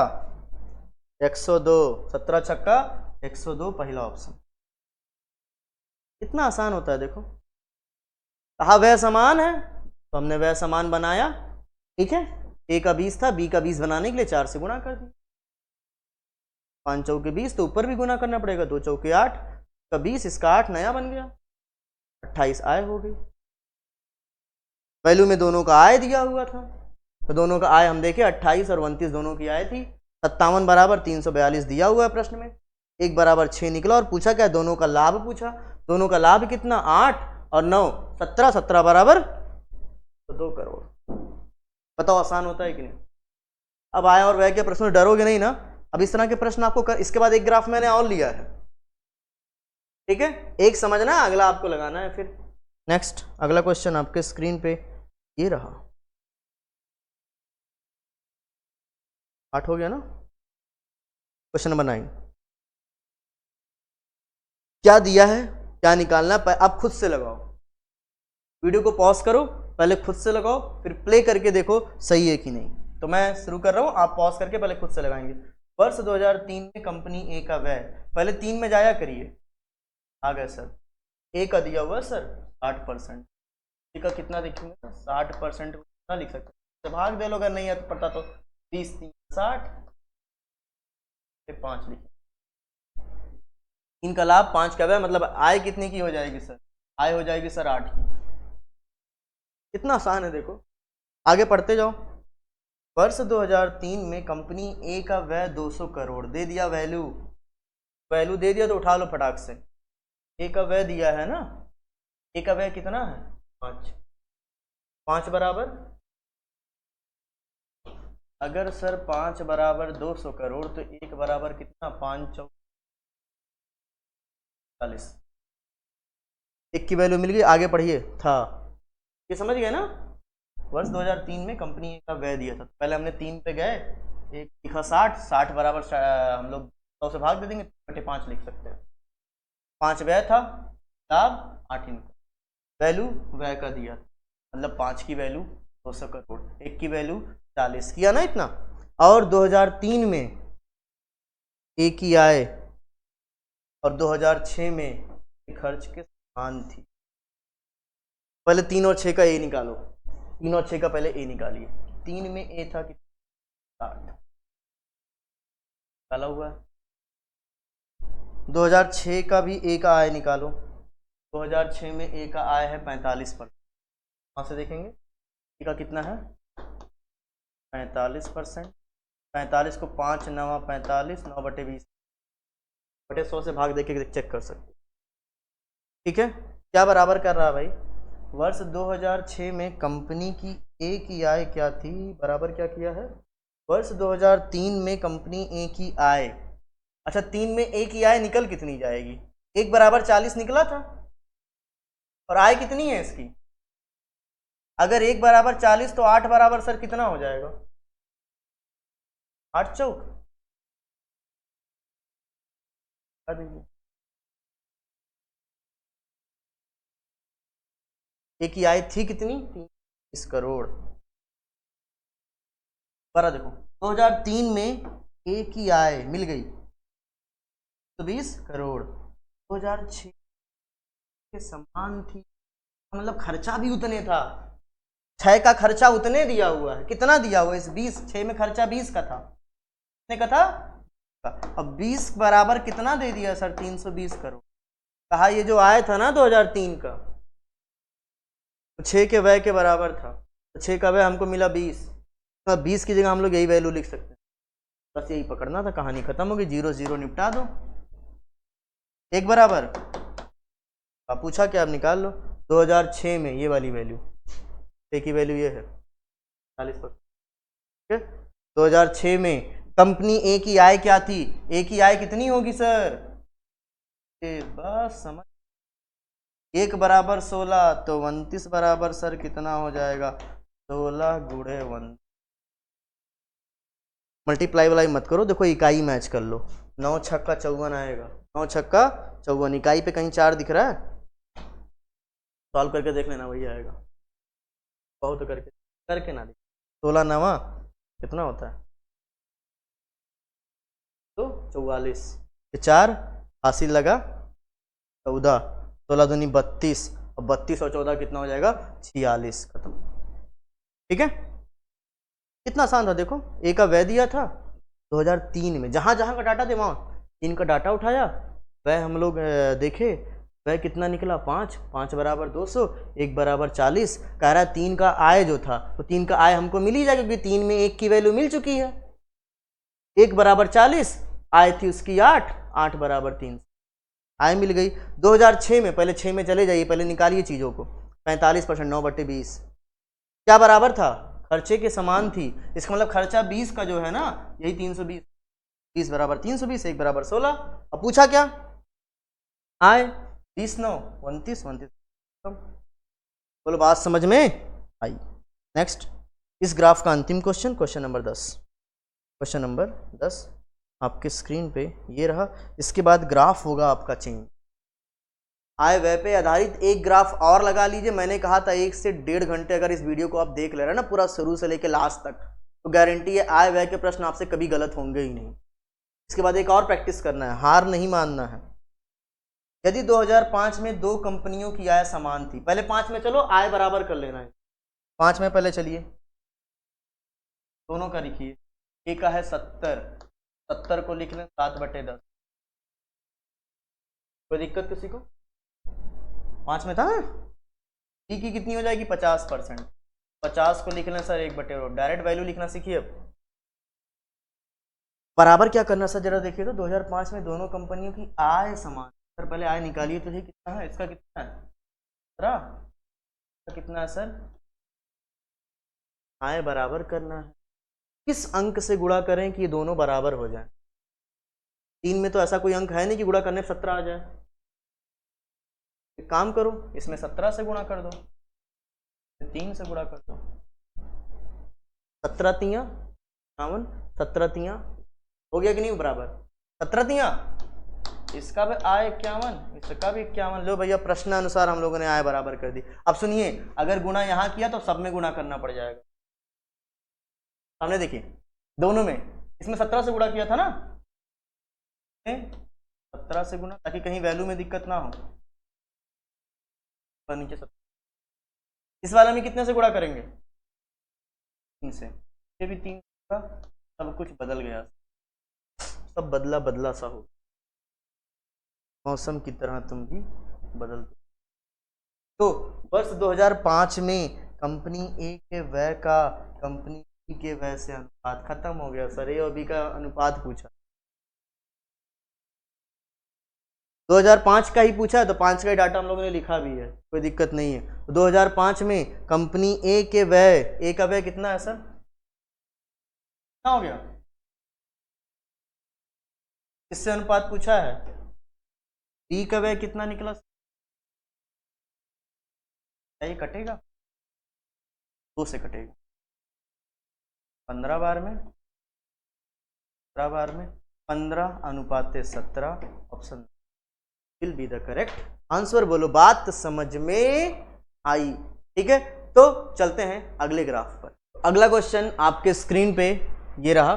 102, 17 छक्का 102, पहला ऑप्शन। कितना आसान होता है देखो। कहा वह समान है, तो हमने वह समान बनाया, ठीक है। ए का 20 था, बी का 20 बनाने के लिए 4 से गुणा कर दिया, 5 चौके 20, तो ऊपर भी गुणा करना पड़ेगा, 2 चौके 8 का 20, इसका 8 नया बन गया, 28 आय हो गई। वैल्यू में दोनों का आय दिया हुआ था, तो दोनों का आय हम देखें 28 और 29 दोनों की आय थी। 57 बराबर 342 दिया हुआ है प्रश्न में, 1 बराबर 6 निकला, और पूछा क्या? दोनों का लाभ पूछा। दोनों का लाभ कितना? 8 और 9 17, 17 बराबर तो 2 करोड़। बताओ आसान होता है कि नहीं? अब आय और व्यय के प्रश्न, डरोगे नहीं ना? अब इस तरह के प्रश्न आपको इसके बाद एक ग्राफ मैंने और लिया है, ठीक है। एक समझना है, अगला आपको लगाना है फिर। नेक्स्ट अगला क्वेश्चन आपके स्क्रीन पे ये रहा, 8 हो गया ना। क्वेश्चन नंबर 9, क्या दिया है, क्या निकालना है? आप खुद से लगाओ, वीडियो को पॉज करो, पहले खुद से लगाओ, फिर प्ले करके देखो सही है कि नहीं। तो मैं शुरू कर रहा हूं, आप पॉज करके पहले खुद से लगाएंगे। वर्ष 2003 में कंपनी ए का व्यय, पहले 3 में जाया करिए, आ गए सर। ए का दिया हुआ सर 60%, ए का कितना लिखेंगे? 60% कितना लिख सकते हैं? भाग दे लो, अगर नहीं है तो पता तो 30 3 60, 5 लिखे। इनका लाभ 5 का व्यय, मतलब आय कितने की हो जाएगी सर? आय हो जाएगी सर 8 की। कितना आसान है देखो, आगे पढ़ते जाओ। वर्ष 2003 में कंपनी ए का व्यय 200 करोड़ दे दिया, वैल्यू दे दिया, तो उठा लो फटाक से। ए का व्यय दिया है ना, ए का व्यय कितना है? 5 बराबर अगर सर 5 बराबर 200 करोड़ तो 1 बराबर कितना, 5×4 40। एक की वैल्यू मिल गई, आगे पढ़िए था, ये समझ गए ना। वर्ष 2003 में कंपनी का व्यय दिया था, पहले हमने 3 पे गए, एक लिखा 60, 60 बराबर हम लोग 100 से भाग दे देंगे, 5 लिख सकते हैं। 5 व्यय था, लाभ 8 इनकम, वैल्यू व्यय का दिया था, मतलब 5 की वैल्यू 200 करोड़, 1 की वैल्यू 40, किया ना इतना। और 2003 में एक की आय और 2006 में खर्च के समान थी। पहले 3 और 6 का ए निकालो, 3 और 6 का पहले ए निकालिए। 3 में ए था कि 60 निकाला हुआ है। 2006 का भी ए का आय निकालो, 2006 में ए का आय है 45%, वहाँ से देखेंगे ए का कितना है 45%। 45 को 5 9 45, 9/20 बटे 100 से भाग देके चेक कर सकते, ठीक है। क्या बराबर कर रहा है भाई, वर्ष 2006 में कंपनी की ए की आय क्या थी, बराबर क्या किया है, वर्ष 2003 में कंपनी ए की आय, अच्छा 3 में ए की आय निकल कितनी जाएगी, 1 बराबर 40 निकला था, और आय कितनी है इसकी, अगर 1 बराबर 40 तो 8 बराबर सर कितना हो जाएगा, 8 चौक दीजिए। ए की आय थी कितनी, 30 करोड़। बरा देखो 2003 में ए की आय मिल गई 20 करोड़, 2006 के समान थी, मतलब खर्चा भी उतने था, 6 का खर्चा उतने दिया हुआ है, कितना दिया हुआ है इस 20, 6 में खर्चा 20 का था, कितने का था, अब 20 बराबर कितना दे दिया सर, 320 करोड़। कहा ये जो आया था ना 2003 का, तो 6 के व्यय के बराबर था, तो 6 का व्यय हमको मिला 20, तो 20 की जगह हम लोग यही वैल्यू लिख सकते हैं, बस यही पकड़ना था, कहानी खत्म होगी, 0 0 निपटा दो, 1 बराबर, अब पूछा क्या, अब निकाल लो। 2006 में ये वाली वैल्यू, ए की वैल्यू ये है 40%, ठीक है। 2006 में कंपनी ए की आय क्या थी, ए की आय कितनी होगी सर, बस समझ, 1 बराबर 16 तो 29 बराबर सर कितना हो जाएगा, 16 गुणे 1, मल्टीप्लाई वाला मत करो, देखो इकाई मैच कर लो, 9 छक्का 54 आएगा, 9 छक्का 54, इकाई पे कहीं 4 दिख रहा है, सॉल्व करके देख लेना वही आएगा, बहुत करके ना देख, 16 9 कितना होता है, तो 44, 4 हासिल लगा 14, 16 दूनी 32, और 32 और 14 कितना हो जाएगा 46, खत्म, ठीक है। कितना आसान था, देखो ए का व्यय दिया था 2003 में, जहां जहां का डाटा थे वहां इनका डाटा उठाया, वह हम लोग देखे, वह कितना निकला 5, 5 बराबर 200, 1 बराबर 40, कह रहा है 3 का आय जो था, तो 3 का आय हमको मिल ही जाएगा क्योंकि 3 में 1 की वैल्यू मिल चुकी है, 1 बराबर 40, आय थी उसकी 8, 8 बराबर 3, आय मिल गई। 2006 में, पहले 6 में चले जाइए, पहले निकालिए चीज़ों को, 45%, 9/20, क्या बराबर था, खर्चे के समान थी, इसका मतलब खर्चा 20 का जो है ना, यही 320, 20 बराबर 320, 1 बराबर 16, अब पूछा क्या, आय 20 9 29, 29, बोलो बात समझ में आई। नेक्स्ट, इस ग्राफ का अंतिम question, question number 10, question number 10 आपके स्क्रीन पे ये रहा, इसके बाद ग्राफ होगा आपका चेंज, आय व्यय पे आधारित एक ग्राफ और लगा लीजिए, मैंने कहा था 1 से 1.5 घंटे अगर इस वीडियो को आप देख ले रहे हैं ना पूरा शुरू से लेकर लास्ट तक, तो गारंटी है आय व्यय के प्रश्न आपसे कभी गलत होंगे ही नहीं। इसके बाद एक और प्रैक्टिस करना है, हार नहीं मानना है। यदि 2005 में 2 कंपनियों की आय समान थी, पहले 5 में चलो आय बराबर कर लेना है, 5 में पहले चलिए दोनों का लिखिए, एक का है 70, 70 को लिख लें 7/10, कोई दिक्कत किसी को, 5 में था, ई की कितनी हो जाएगी 50%, 50 को लिख लें सर 1/2, डायरेक्ट वैल्यू लिखना सीखिए। अब बराबर क्या करना सर, जरा देखिए तो 2005 में दोनों कंपनियों की आय समान, सर पहले आय निकालिए तो ये कितना है, इसका कितना है 17, कितना है सर, आय बराबर करना है, किस अंक से गुणा करें कि ये दोनों बराबर हो जाए। 3 में तो ऐसा कोई अंक है नहीं कि गुणा करने पर 17 आ जाए। एक काम करो, इसमें 17 से गुणा कर दो, 3 से गुणा कर दो, 17 तियां 51, 17 तियां हो गया कि नहीं बराबर, 17 तियां इसका भी आय 51, इसका भी 51। लो भैया प्रश्नानुसार हम लोगों ने आय बराबर कर दी। अब सुनिए, अगर गुणा यहां किया तो सब में गुणा करना पड़ जाएगा। सामने देखिए दोनों में, इसमें 17 से गुणा किया था ना, 17 से गुणा, ताकि कहीं वैल्यू में दिक्कत ना हो। नीचे 17, इस वाला में कितने से गुणा करेंगे, 3 से, ये भी 3 का, सब कुछ बदल गया, सब बदला बदला सा हो, मौसम की तरह तुम भी बदल। तो वर्ष 2005 में कंपनी ए के व्यय का कंपनी बी के व्यय से अनुपात खत्म हो गया सर। ए और बी का अनुपात पूछा, 2005 का ही पूछा है तो 5 का ही डाटा हम लोगों ने लिखा भी है, कोई दिक्कत नहीं है। तो 2005 में कंपनी ए के व्यय, ए का व्यय कितना है सर, कितना हो गया, किससे अनुपात पूछा है, बी का व्यय कितना निकला, क्या ये कटेगा, 2 से कटेगा, 15 बार में, 15 बार में 15 अनुपात 17, option will be the correct answer. बोलो बात समझ में आई, ठीक है। तो चलते हैं अगले ग्राफ पर। अगला क्वेश्चन आपके स्क्रीन पे ये रहा।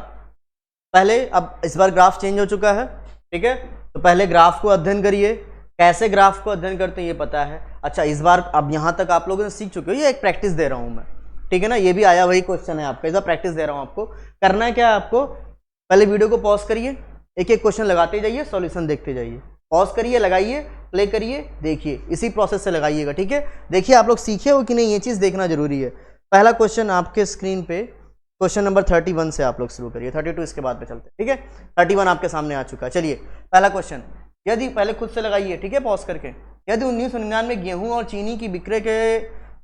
पहले, अब इस बार ग्राफ चेंज हो चुका है, ठीक है। तो पहले ग्राफ को अध्ययन करिए, कैसे ग्राफ को अध्ययन करते हैं ये पता है। अच्छा, इस बार अब यहाँ तक आप लोगों ने सीख चुके हो, ये एक प्रैक्टिस दे रहा हूँ मैं, ठीक है ना। ये भी आया वही क्वेश्चन है आपका, इस बार प्रैक्टिस दे रहा हूँ आपको। करना है क्या है आपको, पहले वीडियो को पॉज करिए, एक एक क्वेश्चन लगाते जाइए, सॉल्यूशन देखते जाइए, पॉज करिए, लगाइए, प्ले करिए, देखिए, इसी प्रोसेस से लगाइएगा, ठीक है। देखिए आप लोग सीखे हो कि नहीं, ये चीज़ देखना जरूरी है। पहला क्वेश्चन आपके स्क्रीन पे, क्वेश्चन नंबर 31 से आप लोग शुरू करिए, 32 इसके बाद पे चलते हैं, ठीक है। 31 आपके सामने आ चुका है। चलिए पहला क्वेश्चन, यदि, पहले खुद से लगाइए, ठीक है, पॉज करके। यदि 1999 में गेहूं और चीनी की बिक्री के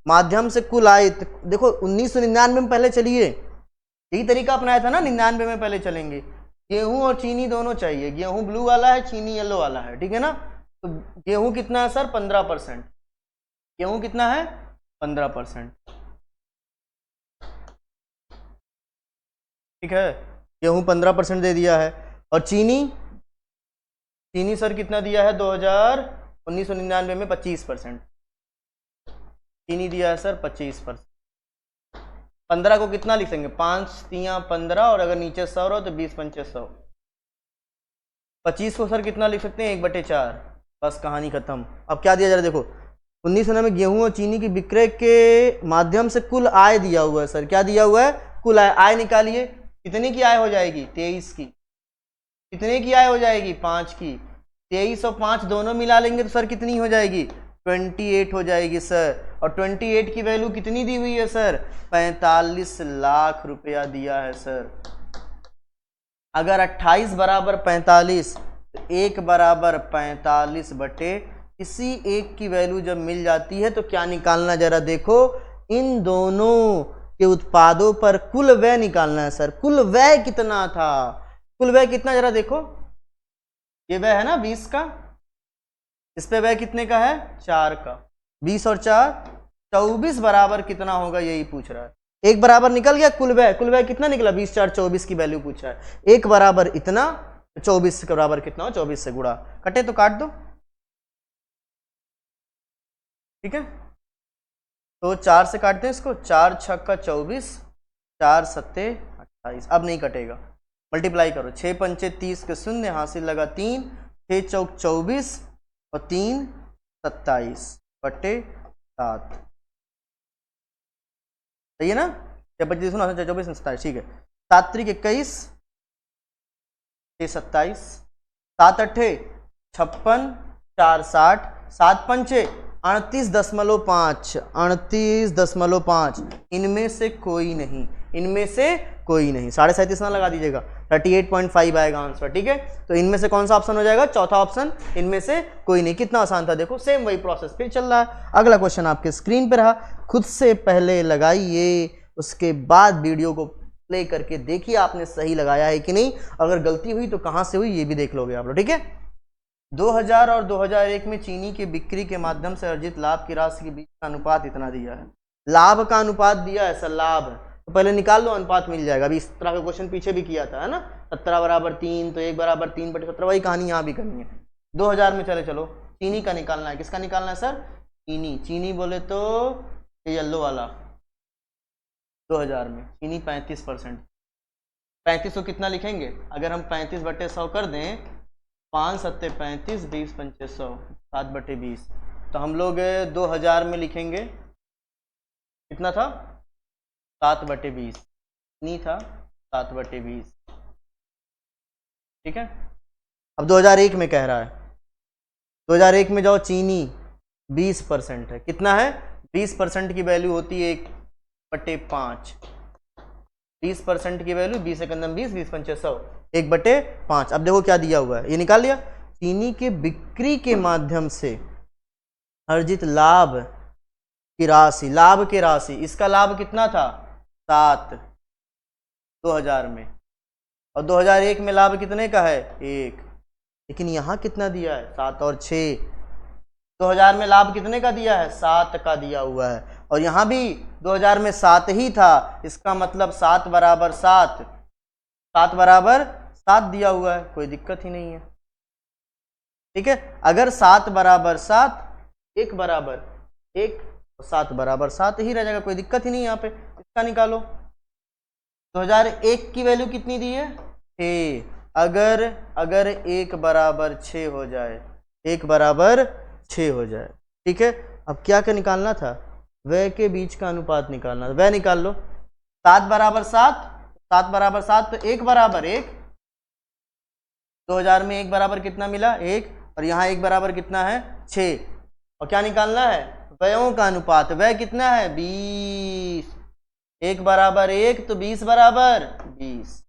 माध्यम से कुल आय, देखो 1999 में पहले चलिए, यही तरीका अपनाया था ना, 99 में पहले चलेंगे। गेहूं और चीनी दोनों चाहिए, गेहूं ब्लू वाला है, चीनी येलो वाला है, ठीक है ना। तो गेहूं कितना है सर, 15%, गेहूं कितना है 15%, ठीक है, गेहूं 15% दे दिया है। और चीनी, चीनी सर कितना दिया है, 1999 में 25%, चीनी दिया है सर 25%। 15 को कितना लिखेंगे, 5 तियां 15, और अगर नीचे 100 रहो तो 20 पंचे 100। 25 को सर कितना लिख सकते हैं, 1/4, बस कहानी खत्म। अब क्या दिया जा रहा है, देखो 1999 में गेहूं और चीनी की बिक्री के माध्यम से कुल आय दिया हुआ है सर, क्या दिया हुआ है, कुल आय। आय निकालिए, कितने की आय हो जाएगी, 23 की। कितने की आय हो जाएगी, 5 की। 23 और 5 दोनों मिला लेंगे तो सर कितनी हो जाएगी, 28 हो जाएगी सर। और 28 की वैल्यू कितनी दी हुई है सर, 45 लाख रुपया दिया है सर। अगर 28 बराबर 45 तो 1 बराबर 45 बटे किसी एक की वैल्यू जब मिल जाती है तो क्या निकालना, जरा देखो, इन दोनों के उत्पादों पर कुल व्यय निकालना है सर। कुल व्यय कितना था, कुल व्यय कितना, जरा देखो, ये व्यय है ना 20 का, इस पे व्यय कितने का है, 4 का। 20 और 4 24 बराबर कितना होगा, यही पूछ रहा है। 1 बराबर निकल गया कुल व्यय, कुल व्यय कितना निकला, 20 4 24 की वैल्यू पूछा है। 1 बराबर इतना, 24 के बराबर कितना हो, 24 से गुणा, कटे तो काट दो, ठीक है। तो 4 से काटते हैं इसको, 4 छक्का 24, 4 सत्ते 28, अब नहीं कटेगा, मल्टीप्लाई करो, 6 पंचे 30 के शून्य, हासिल लगा 3, 6 चौक 24 और 3 27 बटे 7, सही है ना, 6 25 सुना, 24 27, ठीक है। 7 त्रिक 21, 6 27, 7 अट्ठे 56, 4 60, 7 पंचे 38.5, 38.5, इनमें से कोई नहीं, इनमें से कोई नहीं, 37.5 ना लगा दीजिएगा, 38.5 आएगा आंसर, ठीक है। तो इनमें से कौन सा ऑप्शन हो जाएगा, चौथा ऑप्शन, इनमें से कोई नहीं। कितना आसान था, देखो सेम वही प्रोसेस फिर चल रहा है। अगला क्वेश्चन आपके स्क्रीन पे रहा, खुद से पहले लगाइए, उसके बाद वीडियो को प्ले करके देखिए आपने सही लगाया है कि नहीं। अगर गलती हुई तो कहाँ से हुई ये भी देख लोगे आप लोग, ठीक है। 2000 और 2001 में चीनी के बिक्री के माध्यम से अर्जित लाभ की राशि के बीच का अनुपात इतना दिया है। लाभ का अनुपात दिया है सर, लाभ तो पहले निकाल लो, अनुपात मिल जाएगा। अभी इस तरह का क्वेश्चन पीछे भी किया था, है ना, 17 बराबर 3 तो 1 बराबर 3/17, वही कहानी यहाँ भी करनी है। 2000 में चलो चीनी का निकालना है। किसका निकालना है सर? चीनी बोले तो ये येलो वाला। 2000 में चीनी 35%। 35 को कितना लिखेंगे? अगर हम 35/100 कर दें, 5 सत्ते 35, 20 पंचे 100, 7/20, तो हम लोग 2000 में लिखेंगे कितना था? 7/20। नहीं था 7/20, ठीक है। अब 2001 में कह रहा है, 2001 में जाओ, चीनी 20% है। कितना है? 20% की वैल्यू होती है 1/5। 20% की वैल्यू 20 एकंदम 20, 20 पंचे 100, 1/5। अब देखो क्या दिया हुआ है, ये निकाल लिया। चीनी के बिक्री के माध्यम से अर्जित लाभ की राशि, लाभ की राशि, इसका लाभ कितना था? 7 2000 में, और 2001 में लाभ कितने का है? 1। लेकिन यहां कितना दिया है? 7 और 6। 2000 में लाभ कितने का दिया है? 7 का दिया हुआ है, और यहां भी 2000 में 7 ही था। इसका मतलब 7 बराबर 7, 7 बराबर 7 दिया हुआ है, कोई दिक्कत ही नहीं है, ठीक है। अगर 7 बराबर 7, 1 बराबर 1, 7 बराबर 7 ही रह जाएगा, कोई दिक्कत ही नहीं यहाँ पे। इसका निकालो। 2001 की वैल्यू कितनी दी है? 6। अगर 1 बराबर 6 हो जाए, 1 बराबर 6 हो जाए, ठीक है। अब क्या निकालना था? वह के बीच का अनुपात निकालना था। वह निकाल लो। 7 बराबर 7, 7 बराबर 7 तो 1 बराबर 1। 2000 में 1 बराबर कितना मिला? 1, और यहाँ 1 बराबर कितना है? 6। और क्या निकालना है? व्ययों का अनुपात। वह कितना है? 20। 1 बराबर 1 तो 20 बराबर 20।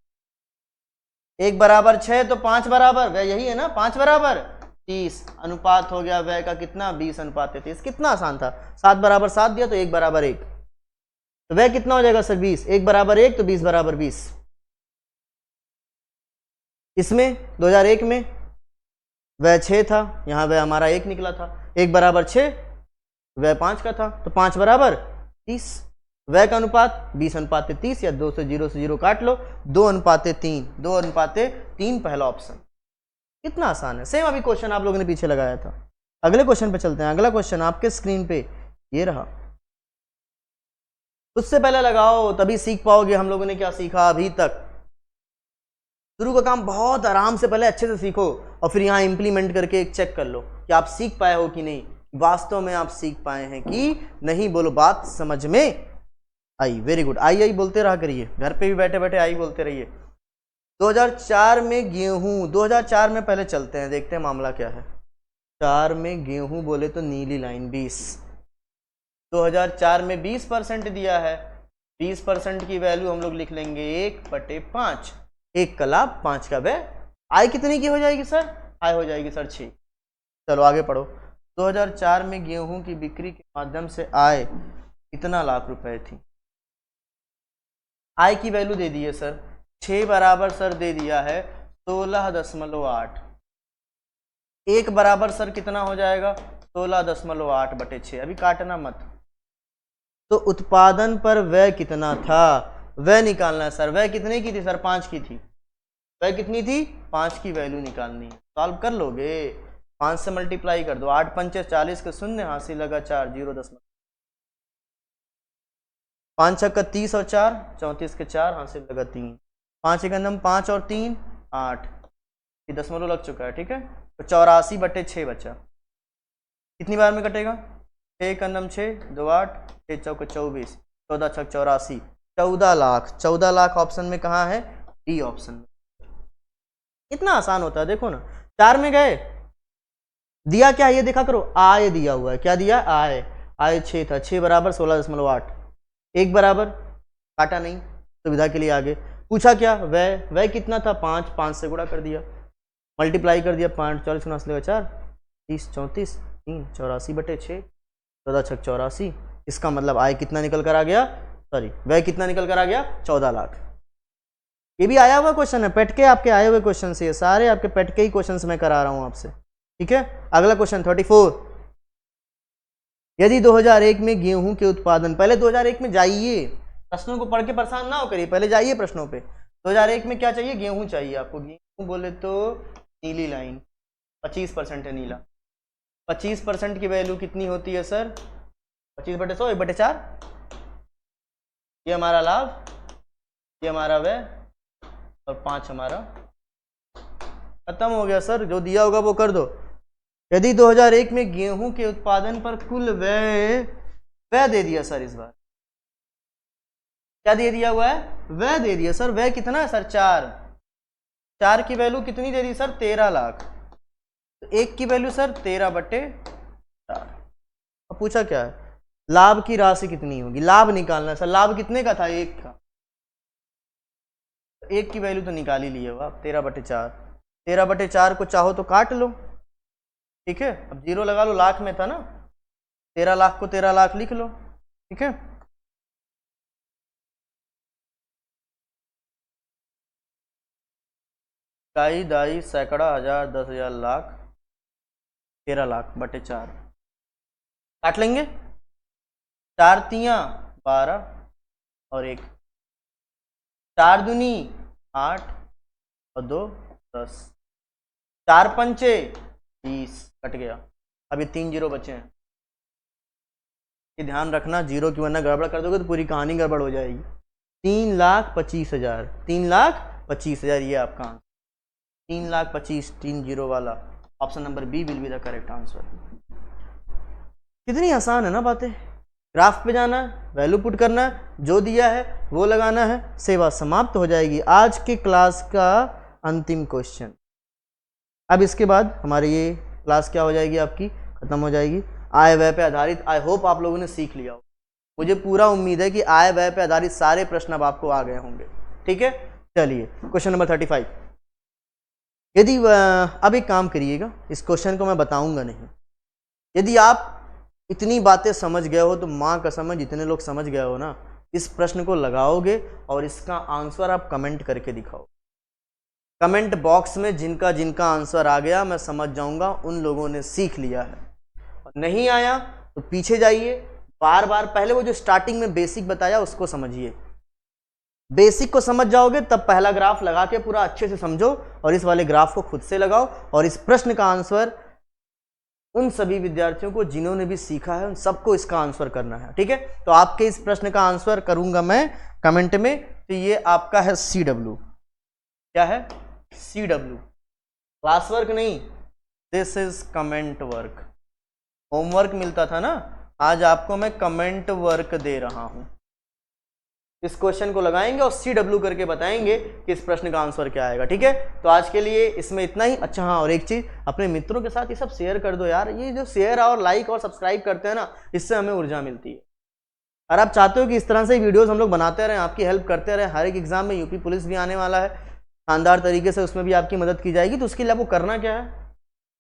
1 बराबर 6 तो 5 बराबर, वह यही है ना, 5 बराबर 30। अनुपात हो गया वह का कितना? 20:30। कितना आसान था। 7 बराबर 7 दिया तो 1 बराबर 1, तो वह कितना हो जाएगा सर? 20। 1 बराबर 1 तो 20 बराबर 20। इसमें 2001 में वह 6 था, यहाँ वह हमारा 1 निकला था। 1 बराबर 6, वह 5 का था, तो 5 बराबर 30। वह का अनुपात 20:30, या 2 से 0 काट लो, 2:3। 2:3 पहला ऑप्शन। कितना आसान है। सेम अभी क्वेश्चन आप लोगों ने पीछे लगाया था। अगले क्वेश्चन पे चलते हैं। अगला क्वेश्चन आपके स्क्रीन पे ये रहा। उससे पहले लगाओ तभी सीख पाओगे हम लोगों ने क्या सीखा अभी तक। शुरू का काम बहुत आराम से पहले अच्छे से सीखो, और फिर यहाँ इंप्लीमेंट करके एक चेक कर लो कि आप सीख पाए हो कि नहीं, वास्तव में आप सीख पाए हैं कि नहीं। बोलो बात समझ में आई? Very good. आई बोलते रहा करिए, घर पे भी बैठे बैठे आई बोलते रहिए। 2004 में गेहूं, 2004 में पहले चलते हैं, देखते हैं मामला क्या है। 4 में गेहूं बोले तो नीली लाइन 20। 2004 में 20% दिया है। 20% की वैल्यू हम लोग लिख लेंगे 1/5। 1 का लाभ 5 का व्यय। आय कितनी की हो जाएगी सर? आय हो जाएगी सर 6। चलो आगे पढ़ो। 2004 में गेहूं की बिक्री के माध्यम से आय कितना लाख रुपए थी? आय की वैल्यू दे दी है सर, 6 बराबर सर दे दिया है 16.8। 1 बराबर सर कितना हो जाएगा? 16.8/6। अभी काटना मत। तो उत्पादन पर व्यय कितना था, वह निकालना है सर। वह कितने की थी सर? 5 की थी। वह कितनी थी? 5 की वैल्यू निकालनी है। सॉल्व कर लोगे? 5 से मल्टीप्लाई कर दो। 8 पंचे 40 के 0, हासिल लगा 4, 0.5। 5 छक्का 30 और 4, 34 के 4, हासिल लगा 3। 5 एकंदम 5 और 3 8, ये दशमलव लग चुका है, ठीक है। तो 84/6 बचा। कितनी बार में कटेगा? 6 एकंदम 6, 2 8, 6 चौके 24, 14 छक 84, 14 लाख। 14 लाख ऑप्शन में कहाँ है? डी ऑप्शन में। इतना आसान होता है, देखो ना। 4 में गए, दिया क्या ये देखा करो, आय दिया हुआ है। क्या दिया? आय। आय 6 था, 6 बराबर 16.8। 1 बराबर, काटा नहीं, सुविधा के लिए आगे पूछा क्या? वह कितना था? 5। 5 से गुणा कर दिया, मल्टीप्लाई कर दिया। 5 40 4, 30 34 3, 84/6, 14 छक 84। इसका मतलब आय कितना निकल कर आ गया? सॉरी, वह कितना निकल कर आ गया? 14 लाख। ये भी आया हुआ क्वेश्चन है, पेट के आपके आए हुए क्वेश्चन से, ये सारे आपके पेट के ही क्वेश्चन मैं करा रहा हूं आपसे, ठीक है। अगला क्वेश्चन 34, यदि 2001 में गेहूं के उत्पादन, पहले 2001 में जाइए, प्रश्नों को पढ़ के परेशान ना हो करिए, पहले जाइए प्रश्नों पे। 2001 में क्या चाहिए, गेहूं चाहिए आपको। गेहूं बोले तो नीली लाइन 25% है नीला। 25% की वैल्यू कितनी होती है सर, 25/100, 1/4। ये हमारा लाभ, ये हमारा व्यय, और 5 हमारा। खत्म हो गया सर, जो दिया होगा वो कर दो। यदि 2001 में गेहूं के उत्पादन पर कुल व्यय, व्यय दे दिया सर, इस बार क्या दे दिया हुआ है, व्यय दे दिया सर। व्यय कितना है सर, 4 की वैल्यू कितनी दे दी सर, 13 लाख। तो 1 की वैल्यू सर 13/4। अब पूछा क्या है, लाभ की राशि कितनी होगी, लाभ निकालना है सर। लाभ कितने का था, 1 का। 1 की वैल्यू तो निकाल ही लिए हो आप, 13/4। 13/4 को चाहो तो काट लो, ठीक है। अब 0 लगा लो, लाख में था ना, 13 लाख को 13 लाख लिख लो, ठीक है। इकाई, दाई, सैकड़ा, हजार, 10,000, लाख, 13 लाख/4 काट लेंगे। 4 तियां 12 और 1, 4 दूनी 8 और 2 10, 4 पंचे 20, कट गया। अभी 3 जीरो बचे हैं, ये ध्यान रखना जीरो की, वरना गड़बड़ कर दोगे तो पूरी कहानी गड़बड़ हो जाएगी। 3,25,000, 3,25,000 ये आपका आंसर, 3,25,000, 3 जीरो वाला। Option number B will be the correct answer. कितनी आसान है ना बातें। ग्राफ पे जाना है, वैल्यू पुट करना है, जो दिया है वो लगाना है, सेवा समाप्त हो जाएगी। आज के क्लास का अंतिम क्वेश्चन। अब इसके बाद हमारी ये क्लास क्या हो जाएगी, आपकी खत्म हो जाएगी। आय व्यय पे आधारित, आई होप आप लोगों ने सीख लिया हो। मुझे पूरा उम्मीद है कि आय व्यय पे आधारित सारे प्रश्न अब आपको आ गए होंगे, ठीक है। चलिए क्वेश्चन नंबर 35। यदि अब एक काम करिएगा, इस क्वेश्चन को मैं बताऊंगा नहीं। यदि आप इतनी बातें समझ गए हो तो माँ कसम है, जितने लोग समझ गए हो ना, इस प्रश्न को लगाओगे और इसका आंसर आप कमेंट करके दिखाओ। कमेंट बॉक्स में जिनका जिनका आंसर आ गया मैं समझ जाऊंगा उन लोगों ने सीख लिया है। नहीं आया तो पीछे जाइए, बार बार पहले वो जो स्टार्टिंग में बेसिक बताया उसको समझिए। बेसिक को समझ जाओगे तब पहला ग्राफ लगा के पूरा अच्छे से समझो, और इस वाले ग्राफ को खुद से लगाओ, और इस प्रश्न का आंसर उन सभी विद्यार्थियों को जिन्होंने भी सीखा है, उन सबको इसका आंसर करना है, ठीक है। तो आपके इस प्रश्न का आंसर करूंगा मैं कमेंट में। तो ये आपका है CW, क्या है, CW, क्लास वर्क नहीं, this is comment work. Homework मिलता था ना, आज आपको मैं कमेंट वर्क दे रहा हूं। इस क्वेश्चन को लगाएंगे और CW करके बताएंगे कि इस प्रश्न का आंसर क्या आएगा, ठीक है। तो आज के लिए इसमें इतना ही। अच्छा हाँ, और एक चीज, अपने मित्रों के साथ ये सब शेयर कर दो यार। ये जो शेयर और लाइक और सब्सक्राइब करते हैं ना, इससे हमें ऊर्जा मिलती है। और आप चाहते हो कि इस तरह से वीडियोस हम लोग बनाते रहें, आपकी हेल्प करते रहें। हर एक एग्जाम में यूपी पुलिस भी आने वाला है शानदार तरीके से, उसमें भी आपकी मदद की जाएगी। तो उसके लिए आपको करना क्या है,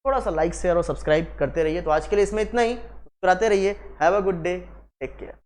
थोड़ा सा लाइक शेयर और सब्सक्राइब करते रहिए। तो आज के लिए इसमें इतना ही, मुस्कुराते रहिए। Have a good day, take care.